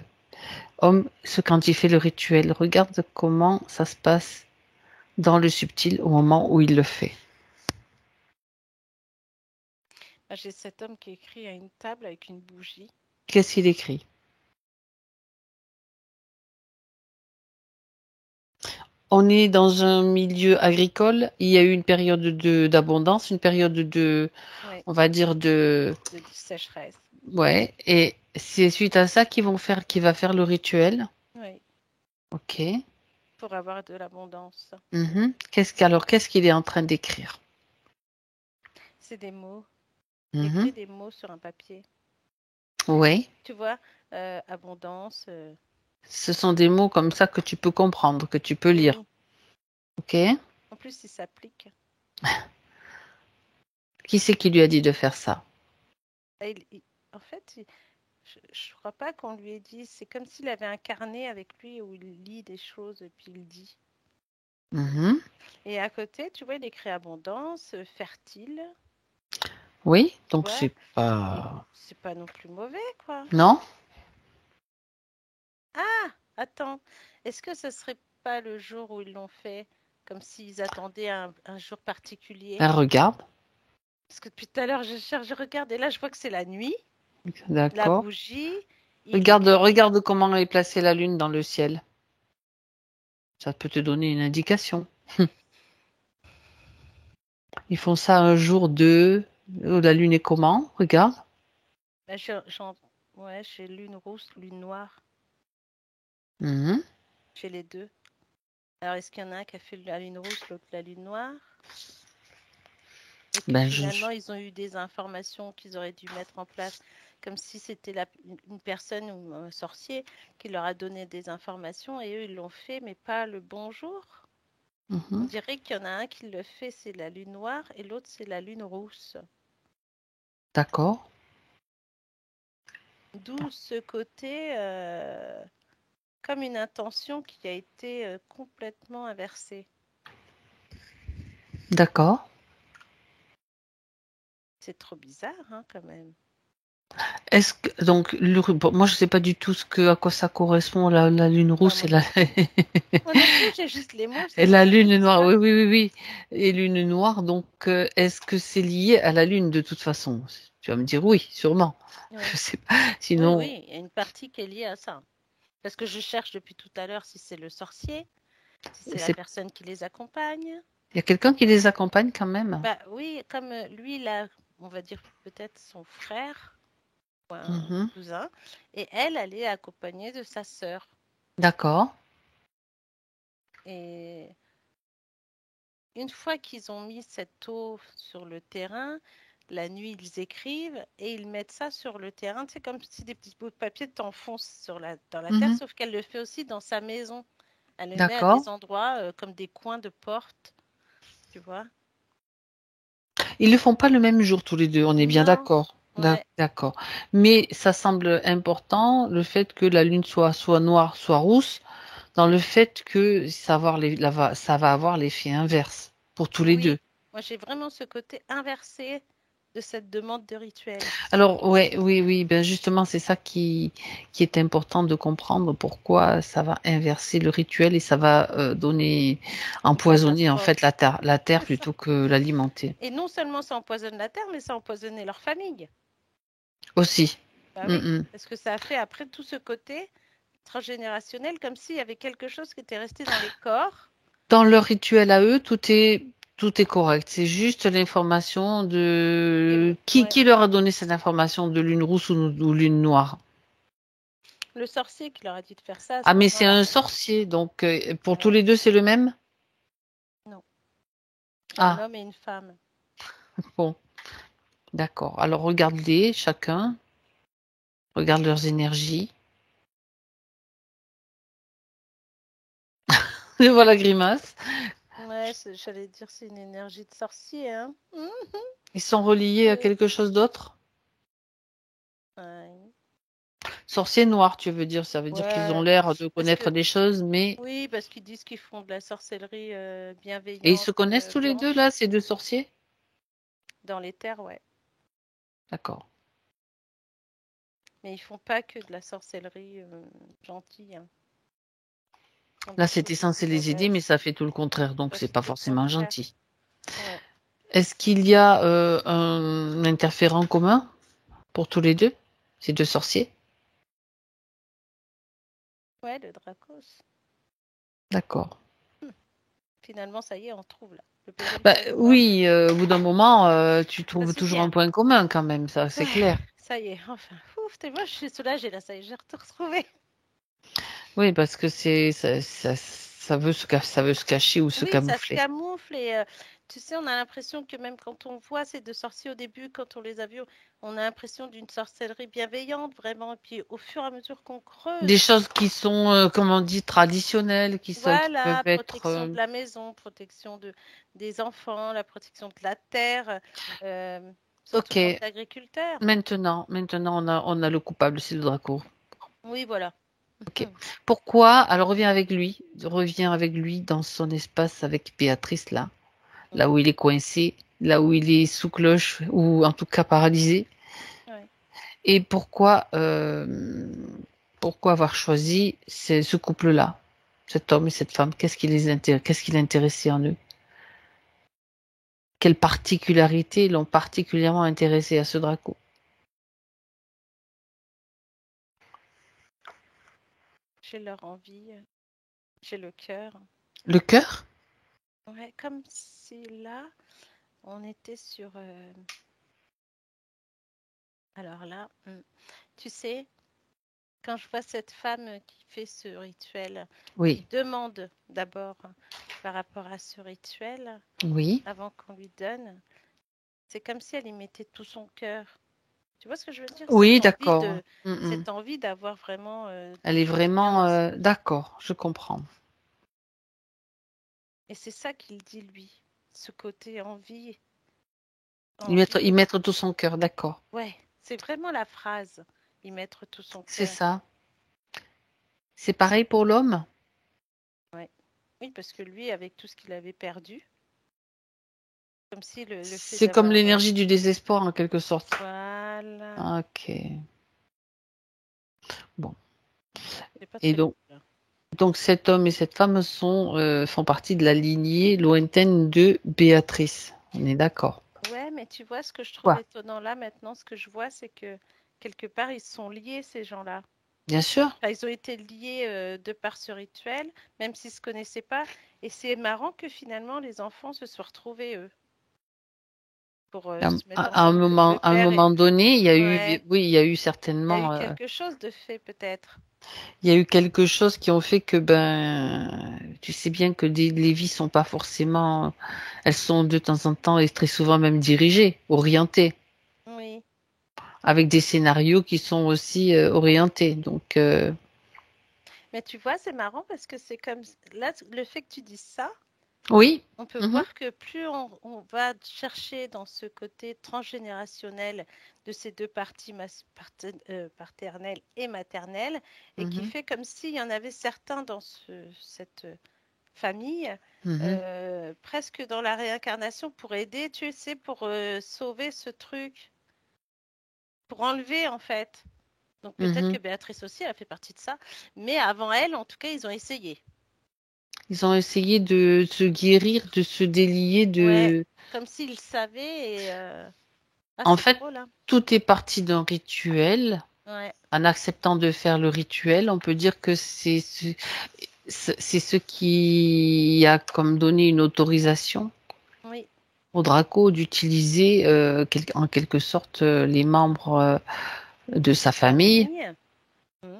homme, quand il fait le rituel, regarde comment ça se passe dans le subtil au moment où il le fait. Ah, j'ai cet homme qui écrit à une table avec une bougie. Qu'est-ce qu'il écrit? On est dans un milieu agricole. Il y a eu une période d'abondance, une période Oui, on va dire de sécheresse. ouais. Et c'est suite à ça qu'il va faire le rituel. Oui, Ok. pour avoir de l'abondance. Mhm. Qu'est-ce qu'il est en train d'écrire? C'est des mots. Il Mhm. écrit des mots sur un papier. Oui. Tu vois, abondance. Ce sont des mots comme ça que tu peux comprendre, que tu peux lire. Oui, Ok. en plus, il s'applique. Qui c'est qui lui a dit de faire ça? Et en fait, je ne crois pas qu'on lui ait dit. C'est comme s'il avait un carnet avec lui où il lit des choses et puis il dit. Mhm. Et à côté, tu vois, il écrit abondance, fertile. Oui. Tu Donc vois, c'est pas. c'est pas non plus mauvais, quoi. Non? Ah, attends. Est-ce que ce serait pas le jour où ils l'ont fait, comme s'ils attendaient un jour particulier? Ben, regarde. Parce que depuis tout à l'heure, je cherche, je regarde, et là, je vois que c'est la nuit, la D'accord. bougie. Il Regarde, écrit. regarde comment est placée la lune dans le ciel. Ça peut te donner une indication. Ils font ça un jour où la lune est comment? Regarde. Ben, ouais, j'ai lune rousse, lune noire. Mhm. J'ai les deux. Alors, est-ce qu'il y en a un qui a fait la lune rouge, l'autre la lune noire? Et que Ben, finalement, ils ont eu des informations qu'ils auraient dû mettre en place, comme si c'était une personne ou un sorcier qui leur a donné des informations et eux, ils l'ont fait, mais pas le bonjour. On Mhm. dirait qu'il y en a un qui le fait, c'est la lune noire, et l'autre, c'est la lune rousse. D'accord. D'où ce côté comme une intention qui a été complètement inversée. D'accord. C'est trop bizarre, hein, quand même. Est-ce que donc bon, moi je sais pas du tout à quoi ça correspond la lune Bah, rousse moi non plus. Moi non plus, j'ai juste les mots, et c'est la ça qui est lune noire. bizarre. Oui oui oui oui. Et lune noire donc est-ce que c'est lié à la lune de toute façon? Tu vas me dire oui, sûrement. Je Oui. sais pas. Oui, Sinon, oui, il y a une partie qui est liée à ça. Parce que je cherche depuis tout à l'heure si c'est le sorcier, si c'est la c'est personne qui les accompagne. il y a quelqu'un qui les accompagne quand même. Bah oui, comme lui, là, on va dire peut-être son frère ou un Mhm. cousin, et elle est accompagnée de sa sœur. D'accord. Et une fois qu'ils ont mis cette eau sur le terrain, la nuit, ils écrivent et ils mettent ça sur le terrain. C'est comme si des petits bouts de papier t'enfoncent dans la terre, Mhm. sauf qu'elle le fait aussi dans sa maison. Elle le met à D'accord. des endroits comme des coins de porte, tu vois. Ils le font pas le même jour tous les deux, on est bien Non, d'accord. ouais, D'accord. Mais ça semble important le fait que la lune soit noire, soit rousse, dans le fait que ça va avoir l'effet inverse pour tous les deux. oui. Moi, j'ai vraiment ce côté inversé de cette demande de rituel. Alors, oui, ben justement, c'est ça qui est important de comprendre pourquoi ça va inverser le rituel et ça va empoisonner en fait la terre plutôt que l'alimenter. Et non seulement ça empoisonne la terre, mais ça empoisonne leur famille. Aussi. Bah oui, parce que ça a fait après tout ce côté transgénérationnel, comme s'il y avait quelque chose qui était resté dans les corps. Dans leur rituel à eux, tout est correct. C'est juste l'information de qui leur a donné cette information de lune rousse ou lune noire. Le sorcier qui leur a dit de faire ça. Ah, mais c'est un sorcier, donc pour tous les deux, c'est le même? Non. Un homme et une femme. Bon, d'accord. Alors regarde-les chacun. Regarde leurs énergies. Je vois la grimace. Ouais, j'allais dire c'est une énergie de sorcier. Hein. Ils sont reliés à quelque chose d'autre? Ouais. Sorcier noir, tu veux dire? Ça veut dire qu'ils ont l'air de connaître des choses, mais... Oui, parce qu'ils disent qu'ils font de la sorcellerie bienveillante. Et ils se connaissent tous les deux, là, ces deux sorciers? Dans les terres, ouais. D'accord. Mais ils font pas que de la sorcellerie gentille. Hein. Là, c'était censé les aider, mais ça fait tout le contraire, donc c'est pas forcément gentil. Ouais. Est-ce qu'il y a un interférent commun pour tous les deux, ces deux sorciers? Ouais, le Dracos. D'accord. Finalement, ça y est, on trouve là. Oui, au bout d'un moment, tu trouves toujours un point commun quand même, ça, c'est clair. Ça y est, enfin, ouf, t'es moi, je suis soulagée là, ça y est, j'ai retrouvé. Oui, parce que ça veut se cacher ou se camoufler. Ça se camoufle et tu sais, on a l'impression que même quand on voit ces deux sorciers au début, quand on les a vus, on a l'impression d'une sorcellerie bienveillante, vraiment. Et puis au fur et à mesure qu'on creuse. Des choses qui sont, comme on dit, traditionnelles, qui peuvent être... protection de la maison, protection des enfants, la protection de la terre. Ok. L'agriculteur. Maintenant, on a le coupable, c'est le Draco. Oui, voilà. Ok. Pourquoi? Alors reviens avec lui dans son espace avec Béatrice là où il est coincé, là où il est sous cloche ou en tout cas paralysé. Ouais. Et pourquoi avoir choisi ce couple-là, cet homme et cette femme? Qu'est-ce qui l'intéressait en eux? Quelles particularités l'ont particulièrement intéressé à ce Draco? J'ai leur envie, j'ai le cœur. Le cœur? Ouais, comme si là, on était sur... Alors là, tu sais, quand je vois cette femme qui fait ce rituel, qui demande d'abord par rapport à ce rituel, avant qu'on lui donne, c'est comme si elle y mettait tout son cœur. Tu vois ce que je veux dire? Oui, d'accord. Cette envie d'avoir vraiment... elle est vraiment... d'accord, je comprends. Et c'est ça qu'il dit, lui. Ce côté envie. Y mettre tout son cœur, d'accord. Ouais, c'est vraiment la phrase. Y mettre tout son cœur. C'est ça. C'est pareil pour l'homme? Ouais. Oui, parce que lui, avec tout ce qu'il avait perdu, comme si c'est comme l'énergie du désespoir en quelque sorte. Voilà. Ok. Bon. Et donc cet homme et cette femme font partie de la lignée lointaine de Béatrice. On est d'accord. Ouais, mais tu vois, ce que je trouve étonnant là maintenant, ce que je vois, c'est que quelque part, ils sont liés, ces gens-là. Bien sûr. Enfin, ils ont été liés de par ce rituel, même s'ils ne se connaissaient pas. Et c'est marrant que finalement, les enfants se soient retrouvés, eux. Pour, à un moment donné, il y a eu, oui, il y a eu certainement. Il y a eu quelque chose de fait, peut-être. Il y a eu quelque chose qui ont fait que, tu sais bien que les vies sont pas forcément, elles sont de temps en temps et très souvent même dirigées, orientées. Oui. Avec des scénarios qui sont aussi orientés. Donc. Mais tu vois, c'est marrant parce que c'est comme là, le fait que tu dises ça. Oui. On peut voir que plus on va chercher dans ce côté transgénérationnel de ces deux parties paternelles et maternelles, et qui fait comme s'il y en avait certains dans cette famille, presque dans la réincarnation pour aider, tu sais, pour sauver ce truc, pour enlever en fait. Donc peut-être que Béatrice aussi, elle a fait partie de ça. Mais avant elle, en tout cas, ils ont essayé. Ils ont essayé de se guérir, de se délier de... Ouais, comme s'ils savaient. Et, En c'est fait, drôle, hein. tout est parti d'un rituel. Ouais. En acceptant de faire le rituel, on peut dire que c'est ce qui a comme donné une autorisation Oui. au Draco d'utiliser en quelque sorte les membres de sa famille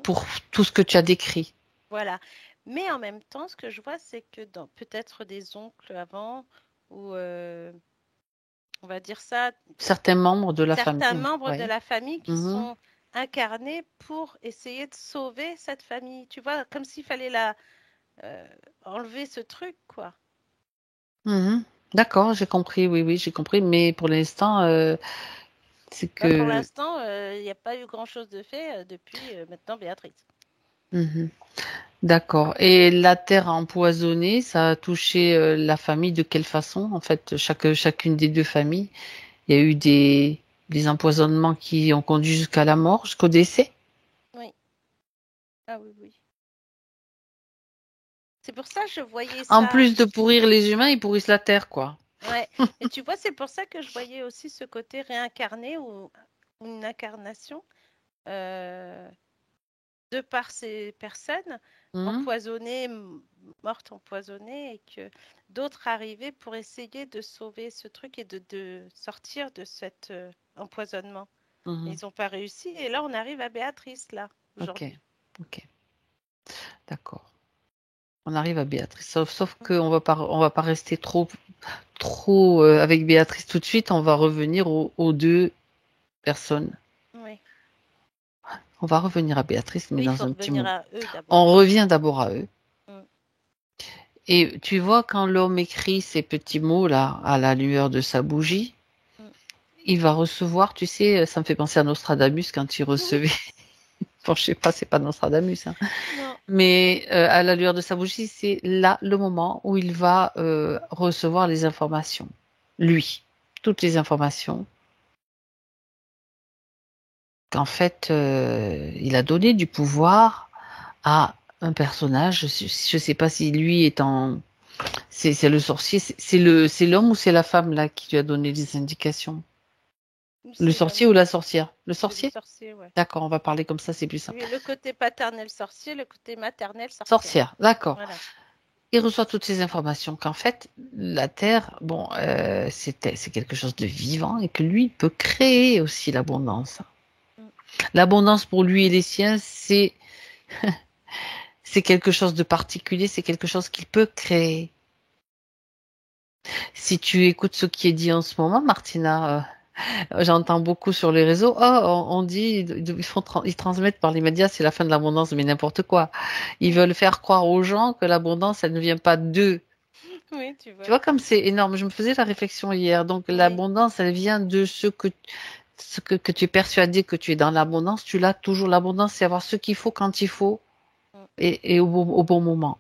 pour tout ce que tu as décrit. Voilà. Mais en même temps, ce que je vois, c'est que dans peut-être des oncles avant, ou on va dire ça, Certains membres de la famille. certains membres de Ouais. la famille qui sont incarnés pour essayer de sauver cette famille. Tu vois, comme s'il fallait enlever ce truc, quoi. D'accord, j'ai compris, oui, j'ai compris. Mais pour l'instant, c'est que... Pour l'instant, il n'y a pas eu grand-chose de fait depuis maintenant Béatrice. D'accord. Et la terre empoisonnée, ça a touché la famille de quelle façon? En fait, chacune des deux familles, il y a eu des empoisonnements qui ont conduit jusqu'à la mort, jusqu'au décès? Oui. Ah oui, oui. C'est pour ça que je voyais ça. En plus de pourrir les humains, ils pourrissent la terre, quoi. Ouais. Et tu vois, c'est pour ça que je voyais aussi ce côté réincarné ou une incarnation de par ces personnes empoisonnées, mortes empoisonnées, et que d'autres arrivaient pour essayer de sauver ce truc et de sortir de cet empoisonnement. Ils n'ont pas réussi. Et là, on arrive à Béatrice, là, aujourd'hui. Ok. D'accord. On arrive à Béatrice. Sauf qu'on va pas rester trop avec Béatrice tout de suite. On va revenir aux deux personnes. Oui. On va revenir à Béatrice, mais dans un petit moment. On revient d'abord à eux. Et tu vois, quand l'homme écrit ces petits mots-là à la lueur de sa bougie, il va recevoir, tu sais, ça me fait penser à Nostradamus quand il recevait... Bon, je sais pas, c'est pas Nostradamus, hein. Non. Mais à la lueur de sa bougie, c'est là le moment où il va recevoir les informations. Lui, toutes les informations. Qu'en fait, il a donné du pouvoir à un personnage. Je sais pas si lui est en... C'est le sorcier, c'est l'homme ou c'est la femme là qui lui a donné les indications? Le sorcier ou la sorcière? Le sorcier? Le sorcier, ouais. D'accord, on va parler comme ça, c'est plus simple. Le côté paternel sorcier, le côté maternel sorcière. Sorcière, d'accord. Voilà. Il reçoit toutes ces informations qu'en fait, la Terre, bon, c'est quelque chose de vivant et que lui peut créer aussi l'abondance. L'abondance pour lui et les siens, c'est quelque chose de particulier, c'est quelque chose qu'il peut créer. Si tu écoutes ce qui est dit en ce moment, Martina, j'entends beaucoup sur les réseaux, on dit, ils transmettent par les médias, c'est la fin de l'abondance, mais n'importe quoi. Ils veulent faire croire aux gens que l'abondance, elle ne vient pas d'eux. Oui, tu vois. Tu vois comme c'est énorme. Je me faisais la réflexion hier. Donc l'abondance, elle vient de ce que tu es persuadé que tu es dans l'abondance. Tu l'as toujours. L'abondance, c'est avoir ce qu'il faut quand il faut et au bon moment.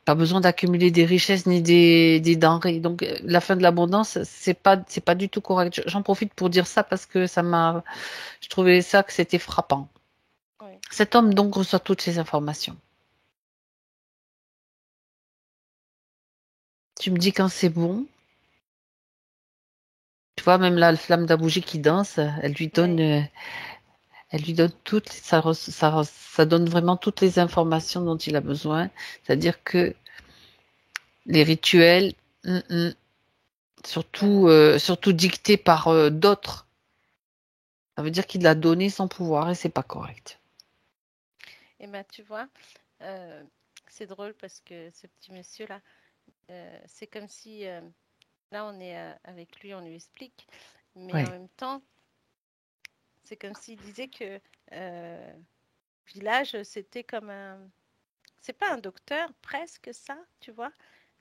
Pas besoin d'accumuler des richesses ni des denrées. Donc la fin de l'abondance, c'est pas du tout correct. J'en profite pour dire ça parce que je trouvais ça que c'était frappant. Oui. Cet homme donc reçoit toutes ces informations. Tu me dis quand c'est bon. Tu vois, même là, la flamme de la bougie qui danse, elle lui donne toutes, ça donne vraiment toutes les informations dont il a besoin. C'est-à-dire que les rituels, surtout dictés par d'autres, ça veut dire qu'il a donné son pouvoir et c'est pas correct. Et ben, tu vois, c'est drôle parce que ce petit monsieur-là, c'est comme si, là, on est avec lui, on lui explique, mais en même temps, c'est comme s'il disait que village, c'était comme c'est pas un docteur, presque ça, tu vois,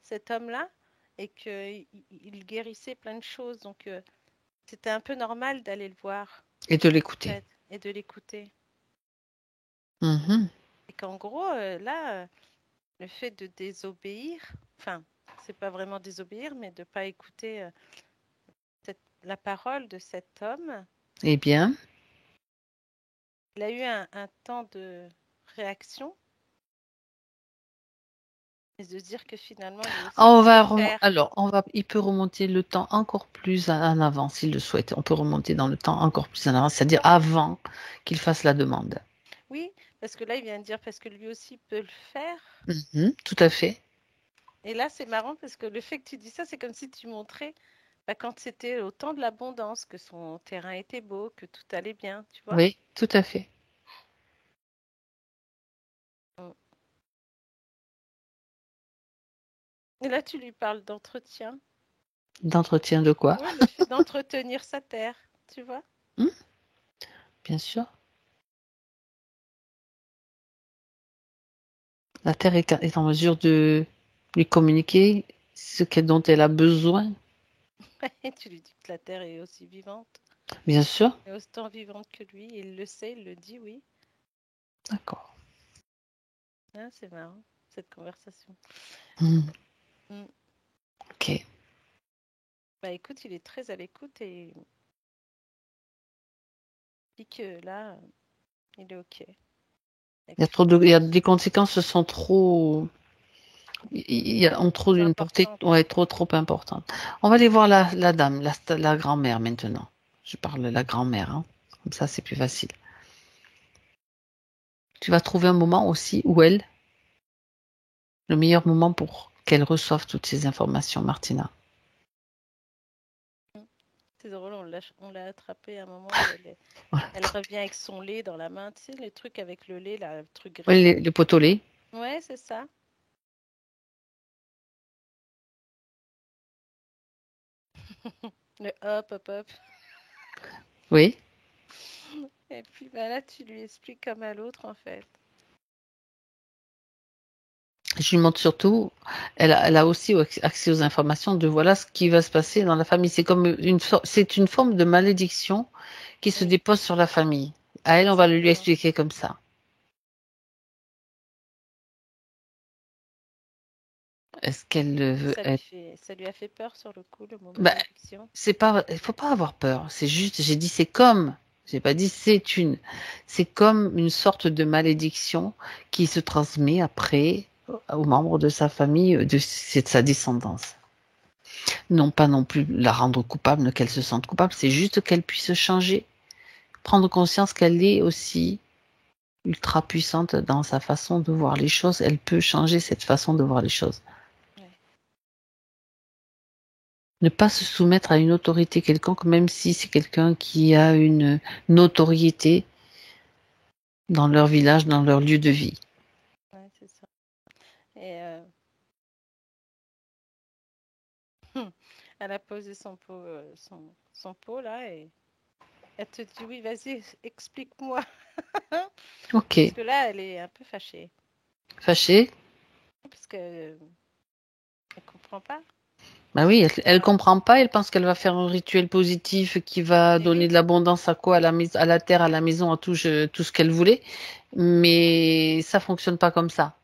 cet homme-là, et qu'il guérissait plein de choses, donc c'était un peu normal d'aller le voir. Et de l'écouter. Et de l'écouter. Mm-hmm. Et qu'en gros, là, le fait de désobéir, enfin, c'est pas vraiment désobéir, mais de pas écouter la parole de cet homme, Eh bien, il a eu un temps de réaction et de se dire que finalement, lui aussi, il pouvait faire. il peut remonter le temps encore plus en avant s'il le souhaite. On peut remonter dans le temps encore plus en avant, c'est-à-dire avant qu'il fasse la demande. Oui, parce que là, il vient de dire parce que lui aussi peut le faire. Tout à fait. Et là, c'est marrant parce que le fait que tu dis ça, c'est comme si tu montrais quand c'était au temps de l'abondance, que son terrain était beau, que tout allait bien, tu vois. Oui, tout à fait. Mm. Et là, tu lui parles d'entretien. D'entretien de quoi? Oui, le fait d'entretenir sa terre, tu vois. Hmm, bien sûr. La Terre est en mesure de lui communiquer dont elle a besoin, Et tu lui dis que la terre est aussi vivante, bien sûr. et autant vivante que lui. Il le sait, il le dit, oui. D'accord. Ah, c'est marrant, cette conversation. Hmm, Mm. ok. Bah écoute, il est très à l'écoute et il dit que là, il est OK. Il y a des conséquences sont trop, ont trop Trop d'une portée, importante. ouais, trop importante. On va aller voir la dame, la grand-mère maintenant. Je parle de la grand-mère, hein. Comme ça, c'est plus facile. Tu vas trouver un moment aussi où le meilleur moment pour qu'elle reçoive toutes ces informations, Martina. C'est drôle, on l'a attrapée à un moment où Voilà. elle revient avec son lait dans la main, tu sais, les trucs avec le lait, là, le truc Ouais, gris. les pot au lait. Ouais, c'est ça. Le hop, hop, hop. Oui. Et puis bah, là, tu lui expliques comme à l'autre, en fait. Je lui montre surtout, elle a aussi accès aux informations de voilà ce qui va se passer dans la famille. C'est une forme de malédiction qui se Oui, dépose sur la famille. À elle, on va le lui exactement. expliquer comme ça. Est-ce qu'elle veut être... Ça lui a fait peur sur le coup, le mot Bah, malédiction. il faut pas avoir peur. C'est juste, j'ai pas dit c'est comme une sorte de malédiction qui se transmet après aux membres de sa famille, c'est de sa descendance. Non pas non plus la rendre coupable, qu'elle se sente coupable, c'est juste qu'elle puisse changer, prendre conscience qu'elle est aussi ultra puissante dans sa façon de voir les choses. Elle peut changer cette façon de voir les choses. Ouais. Ne pas se soumettre à une autorité quelconque, même si c'est quelqu'un qui a une notoriété dans leur village, dans leur lieu de vie. Ouais, c'est ça. Et elle a posé son pot là et elle te dit oui, vas-y, explique-moi. Ok. Parce que là, elle est un peu fâchée. Fâchée? Parce que elle comprend pas. Bah oui, elle comprend pas, elle pense qu'elle va faire un rituel positif qui va Mais donner oui, de l'abondance à quoi? À la terre, à la maison, à tout ce qu'elle voulait. Mais ça fonctionne pas comme ça.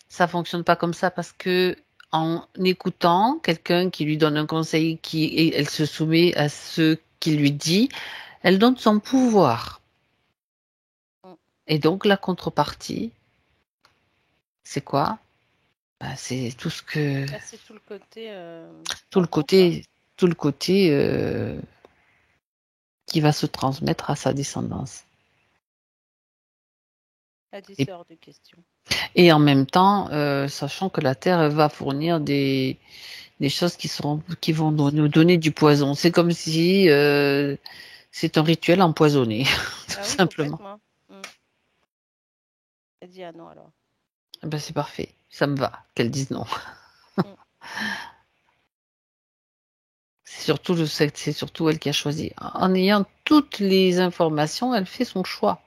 Ça fonctionne pas comme ça parce que en écoutant quelqu'un qui lui donne un conseil et elle se soumet à ce qu'il lui dit, elle donne son pouvoir. mm. Et donc la contrepartie, c'est quoi? Bah, c'est tout ce que Là, c'est tout le côté tout pas le bon, quoi. côté tout le côté qui va se transmettre à sa descendance. Elle dit Et, c'est hors de question. et en même temps, sachant que la Terre va fournir des choses qui vont nous donner du poison. C'est comme si c'est un rituel empoisonné, tout Ah oui, simplement. complètement. Mm. Elle dit ah non alors. Eh ben, c'est parfait, ça me va qu'elle dise non. Mm. C'est surtout elle qui a choisi. En ayant toutes les informations, elle fait son choix.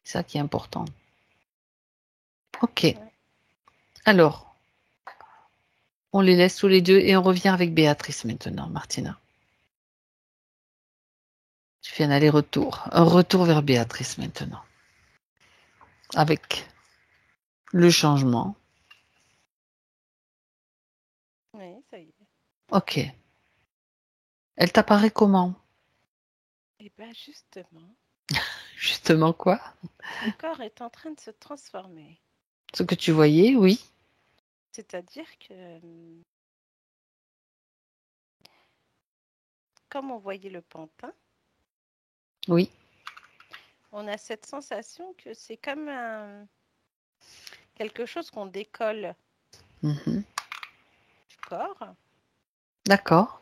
C'est ça qui est important. Ok. Ouais. Alors, on les laisse tous les deux et on revient avec Béatrice maintenant, Martina. Tu fais un aller-retour. Un retour vers Béatrice maintenant. Avec Le changement. Oui, ça y est. Ok. Elle t'apparaît comment? Et bien justement, Justement quoi? le corps est en train de se transformer. Ce que tu voyais, oui. C'est-à-dire que, comme on voyait le pantin, Oui. on a cette sensation que c'est comme quelque chose qu'on décolle Mhm. du corps D'accord.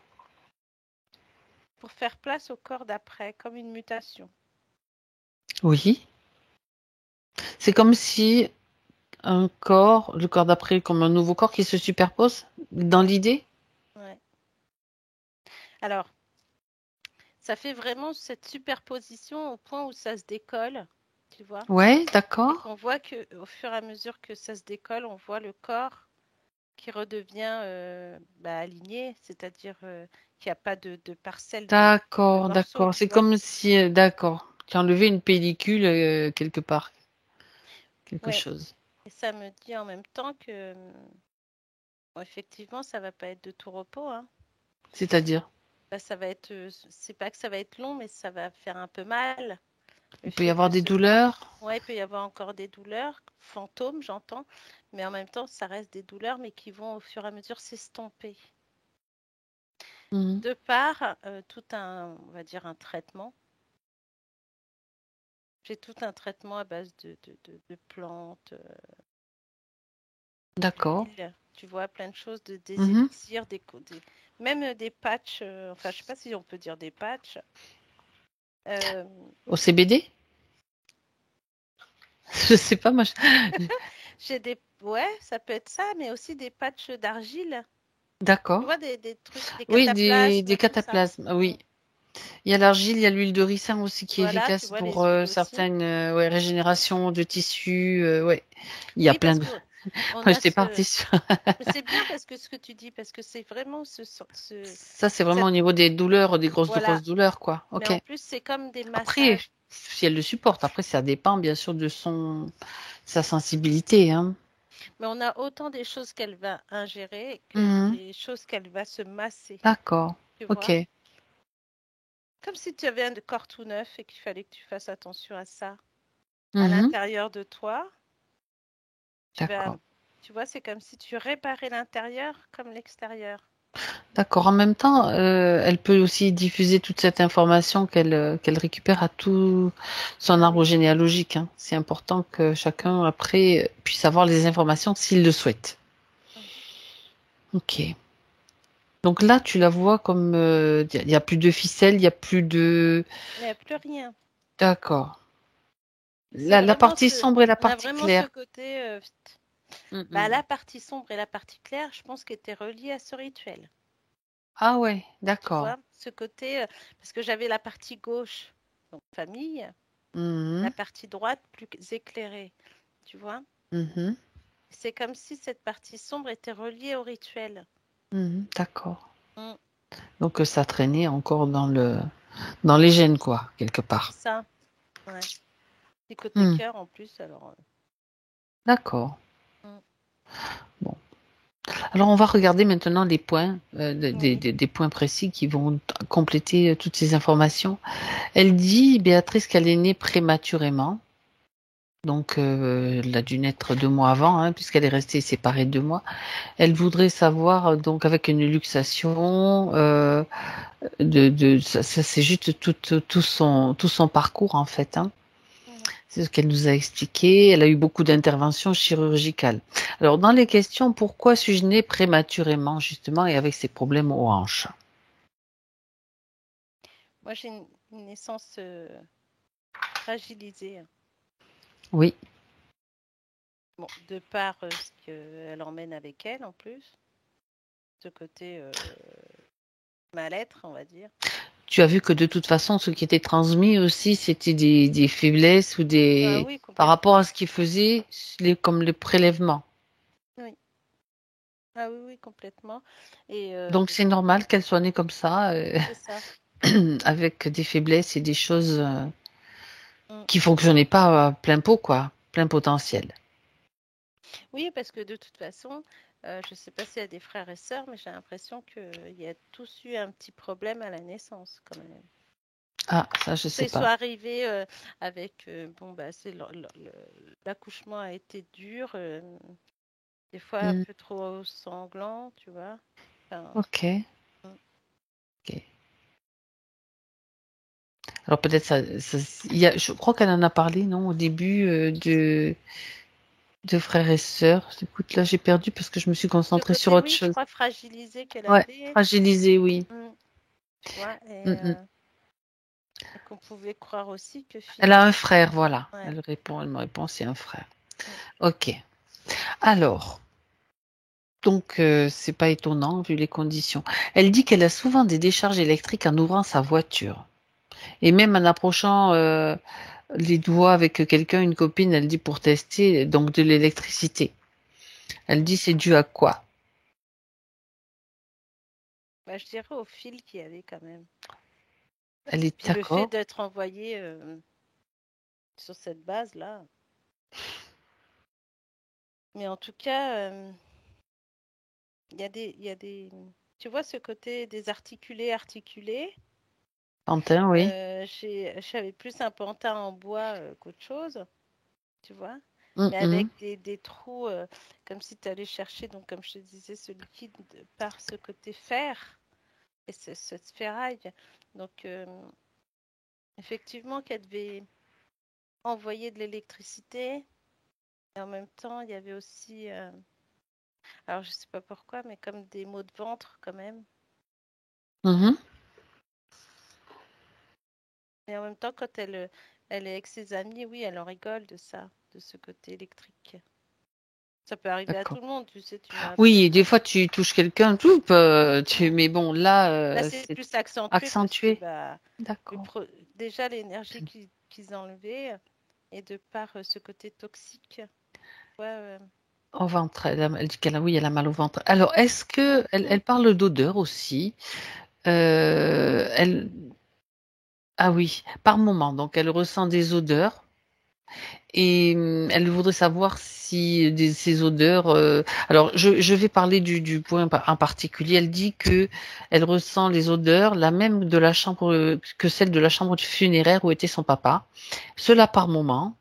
pour faire place au corps d'après, comme une mutation. Oui. C'est comme si un corps, le corps d'après, comme un nouveau corps qui se superpose dans l'idée? Ouais. Alors, ça fait vraiment cette superposition au point où ça se décolle, tu vois. Ouais, Et d'accord. qu'on voit que, au fur et à mesure que ça se décolle, on voit le corps qui redevient aligné, c'est-à-dire qu'il n'y a pas de parcelles de D'accord, morceaux, d'accord. tu C'est vois. comme si, d'accord, tu as enlevé une pellicule quelque part, quelque Ouais. chose. Et ça me dit en même temps que, bon, effectivement, ça va pas être de tout repos, hein. C'est-à-dire, Bah, ça va être, c'est pas que ça va être long, mais ça va faire un peu mal. Le il peut y fait avoir que des ce corps, douleurs. ouais, il peut y avoir encore des douleurs, fantômes, j'entends, mais en même temps, ça reste des douleurs, mais qui vont au fur et à mesure s'estomper. Mhm. De par tout un, on va dire, un traitement. J'ai tout un traitement à base de plantes, D'accord. d'huile, tu vois, plein de choses, des Mhm. élixirs, même des patchs, enfin, je sais pas si on peut dire des patchs. Euh, Au CBD? Je sais pas, moi. j'ai ouais, ça peut être ça, mais aussi des patchs d'argile. Tu D'accord. vois, des trucs, des Oui, des cataplasmes, tout ça. cataplasmes. Mm. Oui. Il y a l'argile, il y a l'huile de ricin aussi qui est Voilà, tu efficace vois, pour les huiles aussi. certaines ouais, régénérations de tissus. Ouais. Il y a Oui, plein parce de. que on Moi, a j'étais partie ce. sur. Mais c'est bien parce que ce que tu dis, parce que c'est vraiment Ça, c'est vraiment cette. au niveau des douleurs, des grosses Voilà. douleurs, quoi. Mais Ok. en plus, c'est comme des Après, massages. si elle le supporte, après, ça dépend bien sûr de sa sensibilité, hein. Mais on a autant des choses qu'elle va ingérer que Mhm. des choses qu'elle va se masser. D'accord. Tu vois? Ok. Comme si tu avais un corps tout neuf et qu'il fallait que tu fasses attention à ça. À Mhm. l'intérieur de toi, tu vas, D'accord. tu vois, c'est comme si tu réparais l'intérieur comme l'extérieur. D'accord. En même temps, elle peut aussi diffuser toute cette information qu'elle récupère à tout son Ah arbre oui. généalogique, hein. C'est important que chacun après puisse avoir les informations s'il le souhaite. Mm. Ok. Donc là, tu la vois comme il y a plus de ficelle, il y a plus de. Il n'y a plus rien. D'accord. C'est La vraiment partie sombre et la on a partie vraiment ce claire. côté, Mm. la partie sombre et la partie claire, je pense qu'étaient reliées à ce rituel. Ah ouais, Tu d'accord. vois, ce côté, parce que j'avais la partie gauche, donc famille, la Mhm. partie droite plus éclairée, tu vois. Mhm. C'est comme si cette partie sombre était reliée au rituel. Mhm. D'accord. Mm, Donc ça traînait encore dans les gènes, quoi, quelque c'est part. ça, ouais. Du côté Hmm. cœur en plus, alors. D'accord. Mm, Bon. Alors on va regarder maintenant les points, oui. des points précis qui vont compléter toutes ces informations. Elle dit, Béatrice, qu'elle est née prématurément. Donc, elle a dû naître 2 mois avant, hein, puisqu'elle est restée séparée 2 mois. Elle voudrait savoir, donc, avec une luxation, ça c'est juste tout son parcours, en fait, hein. Mm. C'est ce qu'elle nous a expliqué. Elle a eu beaucoup d'interventions chirurgicales. Alors, dans les questions, pourquoi suis-je née prématurément, justement, et avec ces problèmes aux hanches? Moi, j'ai une naissance fragilisée, hein. Oui. Bon, de par ce qu'elle emmène avec elle en plus, ce côté mal-être, on va dire. Tu as vu que de toute façon, ce qui était transmis aussi, c'était des faiblesses ou Ah des, oui, par rapport complètement. à ce qu'il faisait, comme les prélèvements. Oui. Ah oui, oui, complètement. Et Donc c'est normal qu'elle soit née comme ça, c'est ça. avec des faiblesses et des choses Mm. qui fonctionnaient pas à plein pot, quoi, plein potentiel. Oui, parce que de toute façon, je ne sais pas s'il y a des frères et sœurs, mais j'ai l'impression qu'il y a tous eu un petit problème à la naissance quand même. Ah, ça, je sais Ils sont pas. arrivés avec, bon, bah, l'accouchement a été dur, des fois un Hmm, peu trop sanglant, tu vois. Enfin, ok. mm. Ok. Alors peut-être je crois qu'elle en a parlé, non, au début de frères et sœurs. Écoute, là, j'ai perdu parce que je me suis Le concentrée sur côté, autre oui, je chose. crois fragilisé qu'elle Ouais, avait, fragilisée, oui. tu vois, Mm, mm. et qu'on pouvait croire aussi que Elle a finalement, un frère, voilà. ouais. Elle me répond, c'est un frère. Mm. Ok. Alors, donc, c'est pas étonnant vu les conditions. Elle dit qu'elle a souvent des décharges électriques en ouvrant sa voiture. Et même en approchant les doigts avec quelqu'un, une copine, elle dit pour tester donc de l'électricité. Elle dit c'est dû à quoi? Bah, je dirais au fil qu'il y avait quand même. Elle est Puis le fait d'accord. d'être envoyé sur cette base-là. Mais en tout cas, il y a des. Tu vois ce côté des articulés. Pantin, oui. J'avais plus un pantin en bois qu'autre chose, tu vois. Mm, Mais mm. avec des trous, comme si tu allais chercher, donc comme je te disais, ce liquide par ce côté fer et cette ferraille. Donc, effectivement, qu'elle devait envoyer de l'électricité. Et en même temps, il y avait aussi, alors je sais pas pourquoi, mais comme des maux de ventre quand même. Mhm. Et en même temps, quand elle est avec ses amis, oui, elle en rigole de ça, de ce côté électrique. Ça peut arriver à D'accord. tout le monde, tu sais, tu mets un truc. Oui, des fois tu touches quelqu'un, tout, mais bon, là, Là, c'est c'est plus accentué parce que accentué. bah, le D'accord. pro- déjà l'énergie qu'ils enlevaient et de par ce côté toxique. Ouais, Au ventre, elle dit qu'elle a, oui, elle a mal au ventre. Alors, est-ce que elle parle d'odeur aussi? Elle, ah oui, par moment. Donc, elle ressent des odeurs et elle voudrait savoir si ces odeurs. Alors, je vais parler du point en particulier. Elle dit que elle ressent les odeurs, la même de la chambre que celle de la chambre funéraire où était son papa. Cela par moment.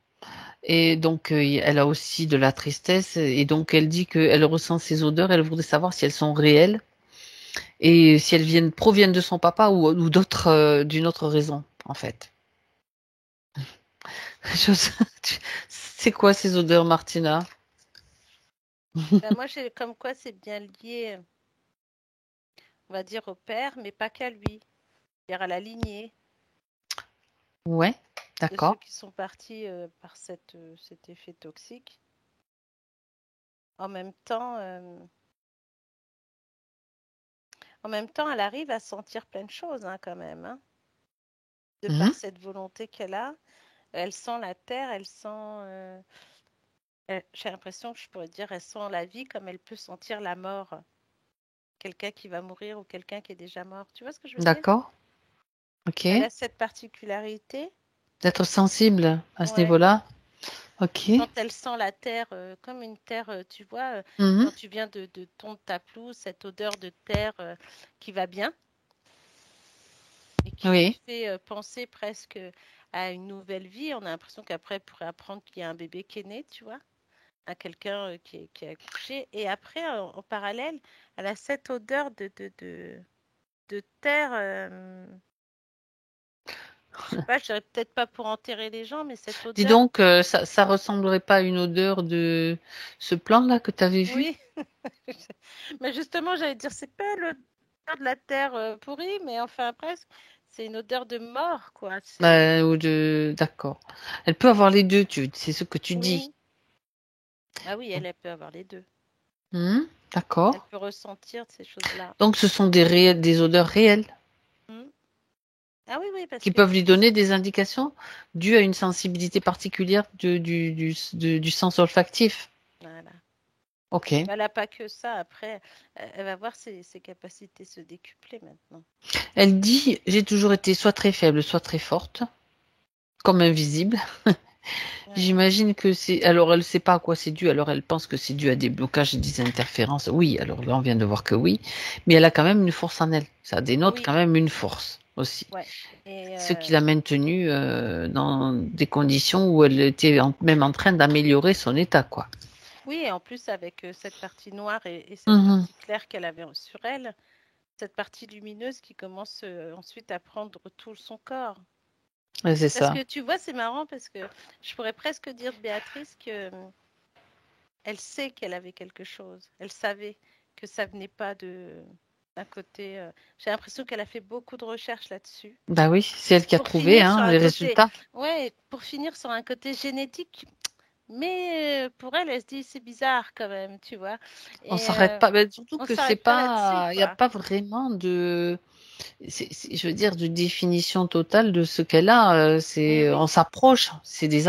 Et donc, elle a aussi de la tristesse. Et donc, elle dit qu'elle ressent ces odeurs. Elle voudrait savoir si elles sont réelles et si elles proviennent de son papa ou d'autres, d'une autre raison, en fait. Je- C'est quoi ces odeurs, Martina? bah, moi, j'ai comme quoi c'est bien lié, on va dire, au père, mais pas qu'à lui, c'est-à-dire à la lignée Ouais, de ceux d'accord. qui sont partis par cet effet toxique. En même temps, elle arrive à sentir plein de choses hein, quand même, hein, de par Mhm. cette volonté qu'elle a. Elle sent la terre, elle sent. J'ai l'impression que je pourrais dire, elle sent la vie comme elle peut sentir la mort. Quelqu'un qui va mourir ou quelqu'un qui est déjà mort. Tu vois ce que je veux dire? D'accord. Ok. Elle a cette particularité. D'être sensible à ce Ouais. niveau-là. Ok. Quand elle sent la terre comme une terre, tu vois, Mhm. quand tu viens de tondre ta pelouse, cette odeur de terre qui va bien et qui lui Oui. fait penser presque à une nouvelle vie. On a l'impression qu'après, elle pourrait apprendre qu'il y a un bébé qui est né, tu vois, à quelqu'un qui est accouché. Et après, en parallèle, elle a cette odeur de terre. Je sais pas, je dirais peut-être pas pour enterrer les gens, mais cette Dis odeur. donc, ça ressemblerait pas à une odeur de ce plan-là que tu avais vu? Oui, mais justement, j'allais dire, c'est pas l'odeur de la terre pourrie, mais enfin presque. C'est une odeur de mort, quoi. Ou d'accord. Elle peut avoir les deux, c'est ce que tu dis. Oui. Ah oui, elle peut avoir les deux. Elle D'accord. peut ressentir ces choses-là. Donc, ce sont des odeurs réelles Hmm. Ah oui, oui, parce qui que peuvent lui donner des indications dues à une sensibilité particulière du sens olfactif. voilà. Ok. Elle n'a pas que ça. Après, elle va voir ses capacités se décupler maintenant. Elle dit, j'ai toujours été soit très faible, soit très forte, comme invisible. Ouais. J'imagine que c'est. Alors, elle ne sait pas à quoi c'est dû. Alors, elle pense que c'est dû à des blocages et des interférences. Oui, alors là, on vient de voir que oui. Mais elle a quand même une force en elle. Ça dénote Oui, quand même une force aussi. ouais. Et Ce qui l'a maintenue dans des conditions où elle était même en train d'améliorer son état, quoi. oui, et en plus avec cette partie noire et cette Mhm. partie claire qu'elle avait sur elle, cette partie lumineuse qui commence ensuite à prendre tout son corps. Ouais, c'est Parce ça. que tu vois, c'est marrant parce que je pourrais presque dire de Béatrice que elle sait qu'elle avait quelque chose. Elle savait que ça venait pas d'un côté. J'ai l'impression qu'elle a fait beaucoup de recherches là-dessus. Bah oui, c'est elle qui a Pour trouvé finir sur hein, un les côté, résultats. ouais, pour finir sur un côté génétique. Mais pour elle, elle se dit c'est bizarre quand même, tu vois. On Et s'arrête pas. Mais surtout on que c'est s'arrête pas là-dessus, pas, il n'y a quoi. pas vraiment de, je veux dire, de définition totale de ce qu'elle a. Mais On oui, s'approche.